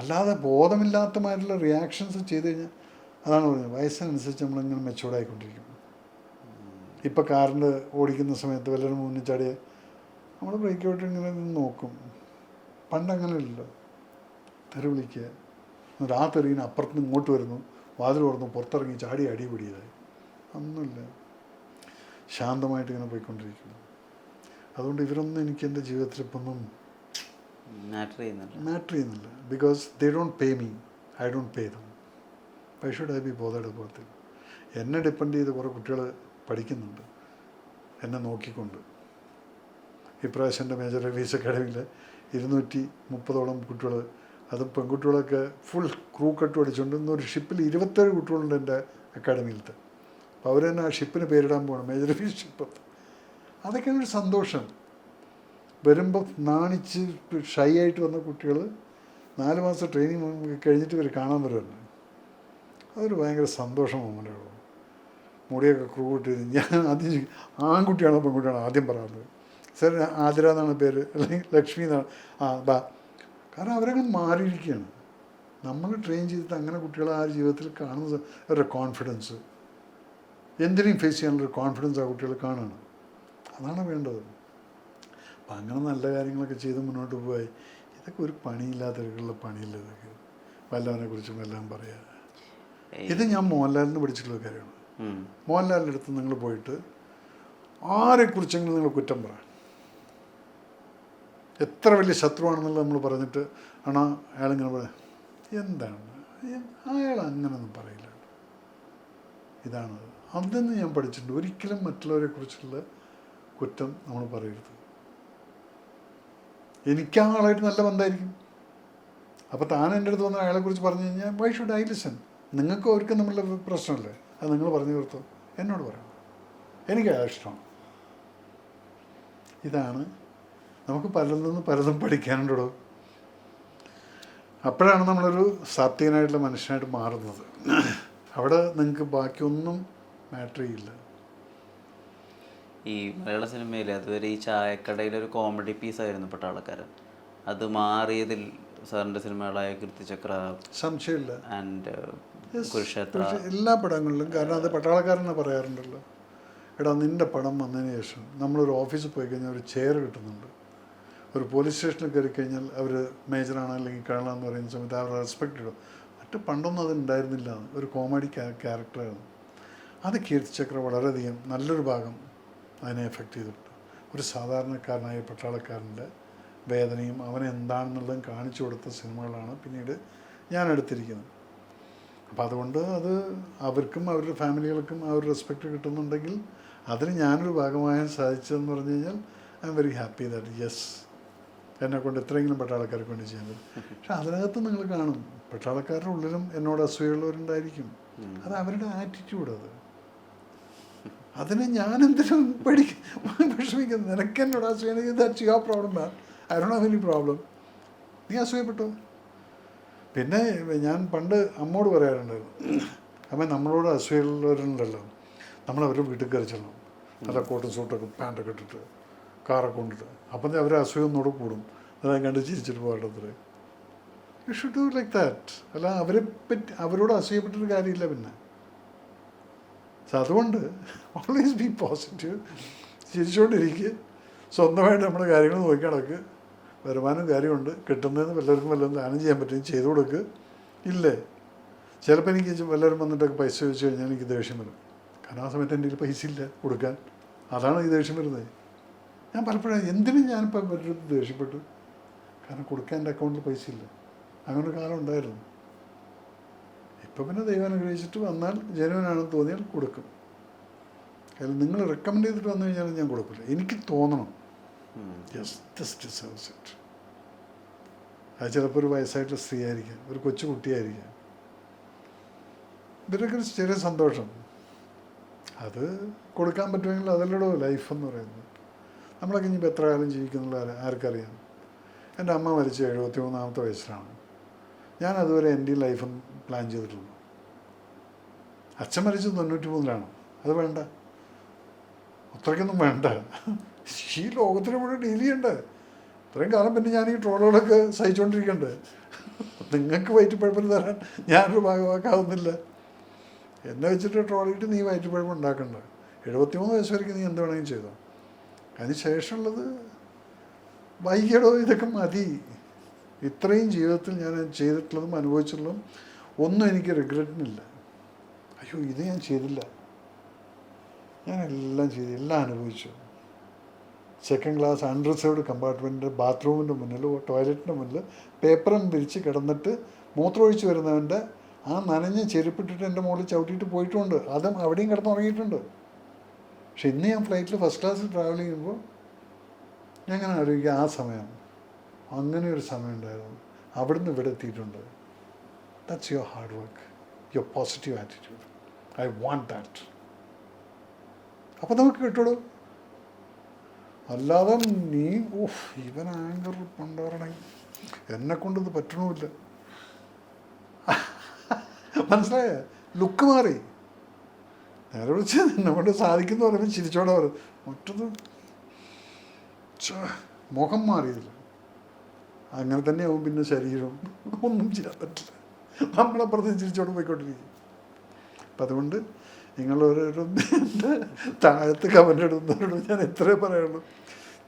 അല്ലാതെ ബോധമില്ലാത്തമായിട്ടുള്ള റിയാക്ഷൻസ് ചെയ്ത് കഴിഞ്ഞാൽ അതാണ് പറഞ്ഞത്, വയസ്സിനനുസരിച്ച് നമ്മളിങ്ങനെ മെച്ചൂർഡായിക്കൊണ്ടിരിക്കും. ഇപ്പം കാറിൻ്റെ ഓടിക്കുന്ന സമയത്ത് വല്ലവരും മുന്നിൽ ചാടിയ നമ്മൾ ബ്രേക്ക് ഔട്ട് ഇങ്ങനെ നോക്കും. പണ്ടങ്ങനെയല്ലല്ലോ. തെറി വിളിക്കുക, എന്നിട്ട് ആ തെറിയിന് അപ്പുറത്തുനിന്ന് ഇങ്ങോട്ട് വരുന്നു, വാതിൽ തുറന്നു, പുറത്തിറങ്ങി ചാടി അടിപിടിയതായി. ഒന്നുമില്ല, ശാന്തമായിട്ട് ഇങ്ങനെ പോയിക്കൊണ്ടിരിക്കുന്നു. അതുകൊണ്ട് ഇവരൊന്നും എനിക്ക് എൻ്റെ ജീവിതത്തിൽ ഇപ്പം ഒന്നും മാറ്റർ ചെയ്യുന്നില്ല. Because they don't pay me, I don't pay dum. Y should I B bothered about it? എന്നെ ഡിപ്പെൻഡ് ചെയ്ത് കുറേ കുട്ടികൾ പഠിക്കുന്നുണ്ട് എന്നെ നോക്കിക്കൊണ്ട്. ഇപ്രാവശ്യം എൻ്റെ മേജർ റിലീസ് അക്കാഡമിയിൽ 230ഓളം കുട്ടികൾ, അതും പെൺകുട്ടികളൊക്കെ ഫുൾ ക്രൂ കട്ട് പഠിച്ചുകൊണ്ട് ഇന്നൊരു ഷിപ്പിൽ 27 കുട്ടികളുണ്ട് എൻ്റെ അക്കാഡമിയിലത്തെ. അപ്പോൾ അവർ തന്നെ ആ ഷിപ്പിന് പേരിടാൻ പോകണം, മേജർ റിലീസ് ഷിപ്പ്. അതൊക്കെയാണ് ഒരു സന്തോഷം. വരുമ്പോൾ നാണിച്ച് ഷൈ ആയിട്ട് വന്ന കുട്ടികൾ 4 മാസം ട്രെയിനിങ് കഴിഞ്ഞിട്ട് ഇവർ കാണാൻ വരുമല്ലോ. അതൊരു ഭയങ്കര സന്തോഷം മൊമെൻ്റാണ്. മുടിയൊക്കെ ക്രൂ ഇട്ട് ഞാൻ ആദ്യം ആൺകുട്ടിയാണോ പെൺകുട്ടിയാണോ ആദ്യം പറയാറുള്ളത്. സാർ ആതിര എന്നാണ് പേര്, അല്ലെങ്കിൽ ലക്ഷ്മി എന്നാണ്. ബാ. കാരണം അവരങ്ങനെ മാറിയിരിക്കുകയാണ്. നമ്മൾ ട്രെയിൻ ചെയ്തിട്ട് അങ്ങനെ കുട്ടികളെ ആ ജീവിതത്തിൽ കാണുന്നത് അവരുടെ കോൺഫിഡൻസ്, എന്തിനേയും ഫേസ് ചെയ്യാനുള്ളൊരു കോൺഫിഡൻസ് ആ കുട്ടികൾ കാണുകയാണ്. അതാണ് വേണ്ടത്. അപ്പം അങ്ങനെ നല്ല കാര്യങ്ങളൊക്കെ ചെയ്ത് മുന്നോട്ട് പോയി. ഇതൊക്കെ ഒരു പണിയില്ലാത്തവർക്കുള്ള പണിയില്ല. ഇതൊക്കെ വല്ലവനെ കുറിച്ചും എല്ലാം പറയാം. ഇത് ഞാൻ മോഹൻലാലിന് പഠിച്ചിട്ടുള്ള കാര്യമാണ്. മോഹൻലാലിൻ്റെ അടുത്ത് നിങ്ങൾ പോയിട്ട് ആരെക്കുറിച്ചെങ്കിലും നിങ്ങൾ കുറ്റം പറ. എത്ര വലിയ ശത്രുവാണെന്നുള്ളത് നമ്മൾ പറഞ്ഞിട്ട് ആണോ അയാളിങ്ങനെ പറയാം, എന്താണ് അയാൾ അങ്ങനെയൊന്നും പറയില്ല. ഇതാണ് അതെന്ന് ഞാൻ പഠിച്ചിട്ടുണ്ട്. ഒരിക്കലും മറ്റുള്ളവരെ കുറിച്ചുള്ള കുറ്റം നമ്മൾ പറയരുത്. എനിക്ക് ആ ആളായിട്ട് നല്ല ബന്ധമായിരിക്കും. അപ്പോൾ താൻ എൻ്റെ അടുത്ത് വന്ന അയാളെക്കുറിച്ച് പറഞ്ഞു കഴിഞ്ഞാൽ വൈ ഷുഡ് ഐ ലിസൺ? നിങ്ങൾക്ക് അവർക്കും തമ്മിലുള്ള പ്രശ്നമല്ലേ, അത് നിങ്ങൾ പറഞ്ഞു തീർത്തോ, എന്നോട് പറയണം, എനിക്ക് അയാൾ ഇഷ്ടമാണ്. ഇതാണ് നമുക്ക് പലതും പഠിക്കാനുണ്ടോ. അപ്പോഴാണ് നമ്മളൊരു സാത്വികനായിട്ടുള്ള മനുഷ്യനായിട്ട് മാറുന്നത്. അവിടെ നിങ്ങൾക്ക് ബാക്കിയൊന്നും മാറ്റർ ചെയ്യില്ല. ഈ മലയാള സിനിമയിൽ അതുവരെ ഈ ചായക്കടയിലൊരു കോമഡി പീസായിരുന്നു പട്ടാളക്കാരൻ. അത് മാറിയതിൽ സാറിൻ്റെ സിനിമകളായ കീർത്തിചക്ര, സംശയമില്ല, ആൻഡ് കുരുക്ഷേത്ര, എല്ലാ പടങ്ങളിലും. കാരണം അത് പട്ടാളക്കാരനെ പറയാറുണ്ടല്ലോ, എടാ നിൻ്റെ പടം വന്നതിന് ശേഷം നമ്മളൊരു ഓഫീസിൽ പോയി കഴിഞ്ഞാൽ ഒരു ചെയർ കിട്ടുന്നുണ്ട്, ഒരു പോലീസ് സ്റ്റേഷനിൽ കയറി കഴിഞ്ഞാൽ അവർ മേജറാണ് അല്ലെങ്കിൽ കേണലാണെന്ന് പറയുന്ന സമയത്ത് അവർ റെസ്പെക്റ്റ് ഇടും. മറ്റ് പണ്ടൊന്നും അത് ഉണ്ടായിരുന്നില്ല. ഒരു കോമഡി ക്യാരക്ടറായിരുന്നു അത്. കീർത്തിചക്ര വളരെയധികം നല്ലൊരു ഭാഗം അതിനെ എഫക്റ്റ് ചെയ്തിട്ടുണ്ട്. ഒരു സാധാരണക്കാരനായ പട്ടാളക്കാരൻ്റെ വേദനയും അവനെന്താണെന്നുള്ളതും കാണിച്ചു കൊടുത്ത സിനിമകളാണ് പിന്നീട് ഞാൻ എടുത്തിരിക്കുന്നത്. അപ്പം അതുകൊണ്ട് അത് അവർക്കും അവരുടെ ഫാമിലികൾക്കും ആ ഒരു റെസ്പെക്റ്റ് കിട്ടുന്നുണ്ടെങ്കിൽ അതിന് ഞാനൊരു ഭാഗമാകാൻ സാധിച്ചതെന്ന് പറഞ്ഞു കഴിഞ്ഞാൽ I am very happy that yes, എന്നെക്കൊണ്ട് എത്രയെങ്കിലും പട്ടാളക്കാർക്ക് വേണ്ടി ചെയ്യാൻ പറ്റും. പക്ഷെ അതിനകത്ത് നിങ്ങൾ കാണും പട്ടാളക്കാരുടെ ഉള്ളിലും എന്നോട് അസൂയുള്ളവരുണ്ടായിരിക്കും. അത് അവരുടെ ആറ്റിറ്റ്യൂഡ്. അതിനെ ഞാൻ എന്തിനും വിഷമിക്കുന്നത്? നിനക്ക് എന്നോട് അസൂയ, that's your problem man, I don't have any problem. നീ അസൂയപ്പെട്ടോ. പിന്നെ ഞാൻ പണ്ട് അമ്മോട് പറയാറുണ്ടായിരുന്നു, അമ്മ നമ്മളോട് അസൂയുള്ളവരുണ്ടല്ലോ, നമ്മളവരുടെ വീട്ടിൽ കയറി ചെല്ലണം, നല്ല കോട്ടും സൂട്ടൊക്കെ പാൻറ്റൊക്കെ ഇട്ടിട്ട് കാറൊക്കെ കൊണ്ടിട്ട്, അപ്പം അവരെ അസൂയ ഒന്നുകൂടെ കൂടും. അതായത് കണ്ട് ചിരിച്ചിട്ട് പോകേണ്ടത്ര. You should do like that. അല്ല അവരോട് അസൂയപ്പെട്ടൊരു കാര്യമില്ല. പിന്നെ അതുകൊണ്ട് ഓൾവേസ് ബി പോസിറ്റീവ്, ചിരിച്ചുകൊണ്ടിരിക്കുക, സ്വന്തമായിട്ട് നമ്മുടെ കാര്യങ്ങൾ നോക്കി നടക്കുക. വരുമാനം കാര്യമുണ്ട്, കിട്ടുന്നതെന്ന് വല്ലവർക്കും വല്ലതും ദാനം ചെയ്യാൻ പറ്റും ചെയ്തു കൊടുക്കുക. ഇല്ലേ, ചിലപ്പോൾ എനിക്ക് വല്ലവരും വന്നിട്ടൊക്കെ പൈസ ചോദിച്ചു കഴിഞ്ഞാൽ എനിക്ക് ദേഷ്യം വരും. കാരണം ആ സമയത്ത് എൻ്റെ കയ്യിൽ പൈസ ഇല്ല കൊടുക്കാൻ. അതാണ് ഈ ദേഷ്യം വരുന്നത്. ഞാൻ പലപ്പോഴും എന്തിനും ഞാനിപ്പോൾ അവരുടെ ദേഷ്യപ്പെട്ടു, കാരണം കൊടുക്കാൻ എൻ്റെ അക്കൗണ്ടിൽ പൈസ ഇല്ല. അങ്ങനെ കാലം ഉണ്ടായിരുന്നു. ഇപ്പം പിന്നെ ദൈവം അനുഗ്രഹിച്ചിട്ട് വന്നാൽ ജനുവനാണെന്ന് തോന്നിയാൽ കൊടുക്കും. അതിൽ നിങ്ങൾ റെക്കമെൻഡ് ചെയ്തിട്ട് വന്നു കഴിഞ്ഞാൽ ഞാൻ കൊടുക്കില്ല. എനിക്ക് തോന്നണം യെസ് ദിസ് ഡിസേർവ്സ് ഇറ്റ്. അത് ചിലപ്പോൾ ഒരു വയസ്സായിട്ടുള്ള സ്ത്രീ ആയിരിക്കാം, ഒരു കൊച്ചു കുട്ടിയായിരിക്കാം. ഇവരൊക്കെ ഒരു ചെറിയ സന്തോഷം അത് കൊടുക്കാൻ പറ്റുമെങ്കിൽ അതല്ലടോ ലൈഫ് എന്ന് പറയുന്നത്. നമ്മളൊക്കെ ഇനിയിപ്പോൾ എത്ര കാലം ജീവിക്കുന്നുള്ള ആർക്കറിയാം. എൻ്റെ അമ്മ മരിച്ച 73-ാമത്തെ വയസ്സിലാണ്. ഞാൻ അതുവരെ എൻ്റെ ലൈഫ് പ്ലാൻ ചെയ്തിട്ടുള്ളൂ. അച്ഛൻ മരിച്ചത് 93-ലാണ്. അത് വേണ്ട, അത്രയ്ക്കൊന്നും വേണ്ട. ഈ ലോകത്തിന് മുഴുവൻ ഡീൽ ചെയ്യണ്ടേ? ഇത്രയും കാലം പിന്നെ ഞാൻ ഈ ട്രോളുകളൊക്കെ സഹിച്ചുകൊണ്ടിരിക്കണ്ടേ? നിങ്ങൾക്ക് വയറ്റുപഴപ്പിന് തരാൻ ഞാനൊരു ഭാഗമാക്കാവുന്നില്ല. എന്നെ വെച്ചിട്ട് ട്രോളിയിട്ട് നീ വയറ്റുപഴപ്പ് ഉണ്ടാക്കണ്ട. 73 വയസ്സ് വരെയ്ക്ക് നീ എന്ത് വേണമെങ്കിലും ചെയ്തോ. അതിന് ശേഷമുള്ളത് വൈകിയടോ, ഇതൊക്കെ മതി. ഇത്രയും ജീവിതത്തിൽ ഞാൻ ചെയ്തിട്ടുള്ളതും അനുഭവിച്ചിട്ടുള്ളതും ഒന്നും എനിക്ക് റിഗ്രറ്റിനില്ല. അയ്യോ ഇത് ഞാൻ ചെയ്തില്ല, ഞാൻ എല്ലാം ചെയ്തു, എല്ലാം അനുഭവിച്ചു. സെക്കൻഡ് ക്ലാസ് അൺറിസർവ്ഡ് കമ്പാർട്ട്മെൻറ്റ്, ബാത്റൂമിൻ്റെ മുന്നിൽ, ടോയ്ലറ്റിൻ്റെ മുന്നിൽ പേപ്പറും വിരിച്ച് കിടന്നിട്ട് മൂത്രമൊഴിച്ച് വരുന്നവൻ്റെ ആ നനഞ്ഞ് ചെരുപ്പിട്ടിട്ട് എൻ്റെ മുകളിൽ ചവിട്ടിയിട്ട് പോയിട്ടുണ്ട്. അതും അവിടെയും കിടന്നുറങ്ങിയിട്ടുണ്ട്. പക്ഷെ ഇന്ന് ഞാൻ ഫ്ലൈറ്റിൽ ഫസ്റ്റ് ക്ലാസ്സിൽ ട്രാവൽ ചെയ്യുമ്പോൾ ഞാൻ അങ്ങനെ ആലോചിക്കുക, ആ സമയം അങ്ങനെ ഒരു സമയം ഉണ്ടായിരുന്നു. അവിടുന്ന് ഇവിടെ എത്തിയിട്ടുണ്ട്. That's your hard work, your positive attitude. I want that. അപ്പോൾ നമുക്ക് കിട്ടുള്ളൂ. അല്ലാതെ നീ ഇവൻ ആങ്കർ കൊണ്ടുവരണമെങ്കിൽ എന്നെക്കൊണ്ട് ഇത് പറ്റണമില്ല. മനസ്സിലായ? ലുക്ക് മാറി. നേരെ വിളിച്ച് എന്നെ കൊണ്ട് സാധിക്കുന്ന പറയുമ്പോൾ ചിരിച്ചോടെ പറയും. മറ്റത് മുഖം മാറിയതില്ല. അങ്ങനെ തന്നെയാവും പിന്നെ ശരീരം. ഒന്നും ചെയ്യാൻ പറ്റില്ല. നമ്മളപ്പുറത്ത് ചിരിച്ചോടെ പോയിക്കൊണ്ടിരിക്കും. അപ്പം അതുകൊണ്ട് നിങ്ങൾ എൻ്റെ താഴത്ത് കമൻ്റ് ഇടുന്നവരോട് ഞാൻ എത്രേ പറയുള്ളൂ,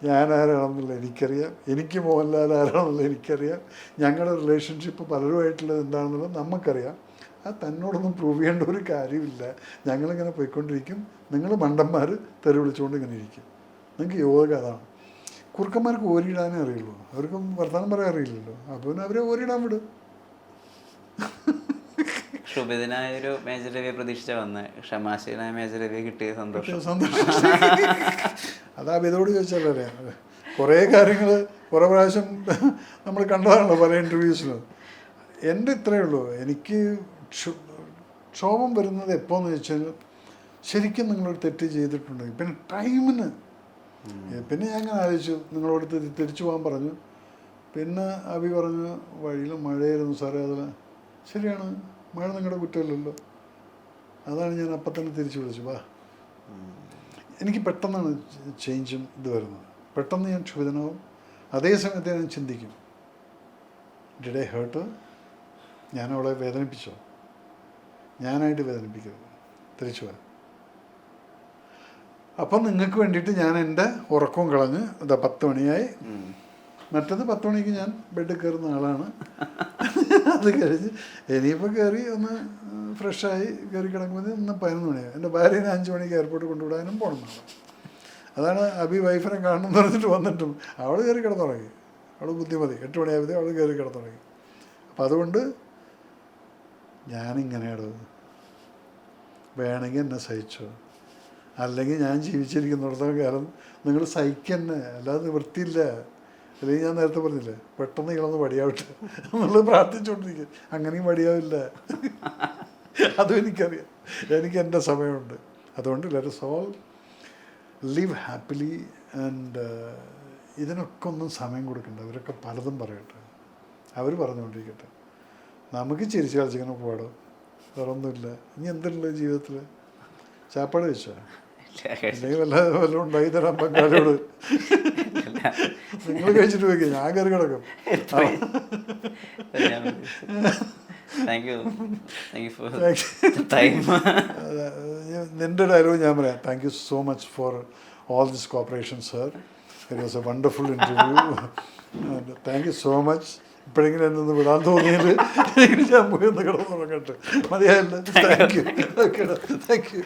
ഞാൻ ആരാണെന്നുള്ളത് എനിക്കറിയാം, എനിക്ക് മോഹൻലാൽ ആരാണെന്നുള്ളത് എനിക്കറിയാം, ഞങ്ങളുടെ റിലേഷൻഷിപ്പ് പലരുമായിട്ടുള്ളത് എന്താണെന്നുള്ളത് നമുക്കറിയാം. അത് തന്നോടൊന്നും പ്രൂവ് ചെയ്യേണ്ട ഒരു കാര്യമില്ല. ഞങ്ങളിങ്ങനെ പോയിക്കൊണ്ടിരിക്കും. നിങ്ങൾ മണ്ടന്മാർ തെറി വിളിച്ചുകൊണ്ട് ഇങ്ങനെ ഇരിക്കും. നിങ്ങൾക്ക് യോഗ അതാണ്. കുറുക്കന്മാർക്ക് ഓരിയിടാനേ അറിയുള്ളൂ, അവർക്കും വർത്തമാനം പറയാൻ അറിയില്ലല്ലോ. അപ്പോൾ പിന്നെ അവരെ ഓരിയിടാൻ വിടും. ക്ഷുഭിതനായൊരു മേജർ രവിയെ പ്രതീക്ഷിച്ച വന്ന് ക്ഷമാശീലനായ മേജർ രവിയെ കിട്ടിയ സന്തോഷം. അതാ ഇതോട് ചോദിച്ചാൽ അറിയാം. കുറേ കാര്യങ്ങൾ കുറേ പ്രാവശ്യം നമ്മൾ കണ്ടതാണല്ലോ പല ഇൻ്റർവ്യൂസിലും. എൻ്റെ ഇത്രയേ ഉള്ളൂ, എനിക്ക് ക്ഷോഭം വരുന്നത് എപ്പോഴെന്ന് ചോദിച്ചാൽ ശരിക്കും നിങ്ങളൊരു തെറ്റ് ചെയ്തിട്ടുണ്ടെങ്കിൽ പിന്നെ ടൈമിന്. പിന്നെ ഞാൻ അങ്ങനെ ആലോചിച്ചു, നിങ്ങളോട് തിരിച്ചു പോകാൻ പറഞ്ഞു. പിന്നെ അഭി പറഞ്ഞു വഴിയിൽ മഴയായിരുന്നു സാറേ. അതിൽ ശരിയാണ്, മഴ നിങ്ങളുടെ കുറ്റമില്ലല്ലോ. അതാണ് ഞാൻ അപ്പം തന്നെ തിരിച്ചു വിളിച്ചു. വാ. എനിക്ക് പെട്ടെന്നാണ് ചേഞ്ചും ഇത് വരുന്നത്. പെട്ടെന്ന് ഞാൻ ക്ഷുഭിതനാവും. അതേ സമയത്ത് ഞാൻ ചിന്തിക്കും, ഡിഡ് ഐ ഹേർട്ട്? ഞാൻ അവളെ വേദനിപ്പിച്ചോ? ഞാനായിട്ട് വേദനിപ്പിക്കരുത്, തിരിച്ചു വരാം. അപ്പം നിങ്ങൾക്ക് വേണ്ടിയിട്ട് ഞാൻ എൻ്റെ ഉറക്കവും കളഞ്ഞ് ഇതാ 10 മണിയായി. മറ്റത് 10 മണിക്ക് ഞാൻ ബെഡിൽ കയറുന്ന ആളാണ്. അത് കഴിഞ്ഞ് ഇനിയിപ്പോൾ കയറി ഒന്ന് ഫ്രഷായി കയറി കിടക്കുമ്പോൾ ഇന്ന് 11 മണിയാവും. എൻ്റെ ഭാര്യനെ 5 മണിക്ക് എയർപോർട്ടിൽ കൊണ്ടുവിടാനും പോകണം നാളെ. അതാണ് അബി വൈഫിനെ കാണണം എന്ന് പറഞ്ഞിട്ട് വന്നിട്ടും അവൾ കയറി കിടന്നുറങ്ങി. അവൾ ബുദ്ധിമതി. 8 മണിയായപ്പോൾ അവൾ കയറി കിടന്നുറങ്ങി. അപ്പം അതുകൊണ്ട് ഞാനിങ്ങനെയാണ്, വേണമെങ്കിൽ എന്നെ സഹിച്ചോ, അല്ലെങ്കിൽ ഞാൻ ജീവിച്ചിരിക്കുന്നിടത്തോളം കാലം നിങ്ങൾ സഹിക്കന്നെ, അല്ലാതെ വൃത്തിയില്ല. അല്ലെങ്കിൽ ഞാൻ നേരത്തെ പറഞ്ഞില്ലേ, പെട്ടെന്ന് ഇളന്ന് വടിയാവട്ടെ എന്നുള്ളത് പ്രാർത്ഥിച്ചുകൊണ്ടിരിക്കുക. അങ്ങനെയും വടിയാവില്ല. അതും എനിക്കറിയാം. എനിക്ക് എൻ്റെ സമയമുണ്ട്. അതുകൊണ്ട് let us all live happily and ഇതിനൊക്കെ ഒന്നും സമയം കൊടുക്കണ്ട. അവരൊക്കെ പലതും പറയട്ടെ, അവർ പറഞ്ഞുകൊണ്ടിരിക്കട്ടെ. നമുക്ക് ചിരിച്ച് കളിച്ചിങ്ങനെ പോകാടോ, വേറെ ഒന്നുമില്ല. ഇനി എന്തുള്ളത് ജീവിതത്തിൽ? ചാപ്പാട് വെച്ചോ, അല്ലെങ്കിൽ വല്ലതും ഉണ്ടായി തരാൻ പങ്കാളിയോട്. നിങ്ങൾ കഴിച്ചിട്ട് പോയിക്കോ, ഞാൻ കയറി കിടക്കും. നിൻ്റെ ഡയലോഗ് ഞാൻ പറയാം. Thank you so much for all this cooperation, sir. It was a wonderful interview. And thank you so much. ഇപ്പോഴെങ്കിലും എന്നൊന്ന് വിടാൻ തോന്നിയത് ഞാൻ പോയി ഒന്ന് കിടന്നുറങ്ങട്ടെ. മതിയായല്ലോ. Thank you. Okay, thank U.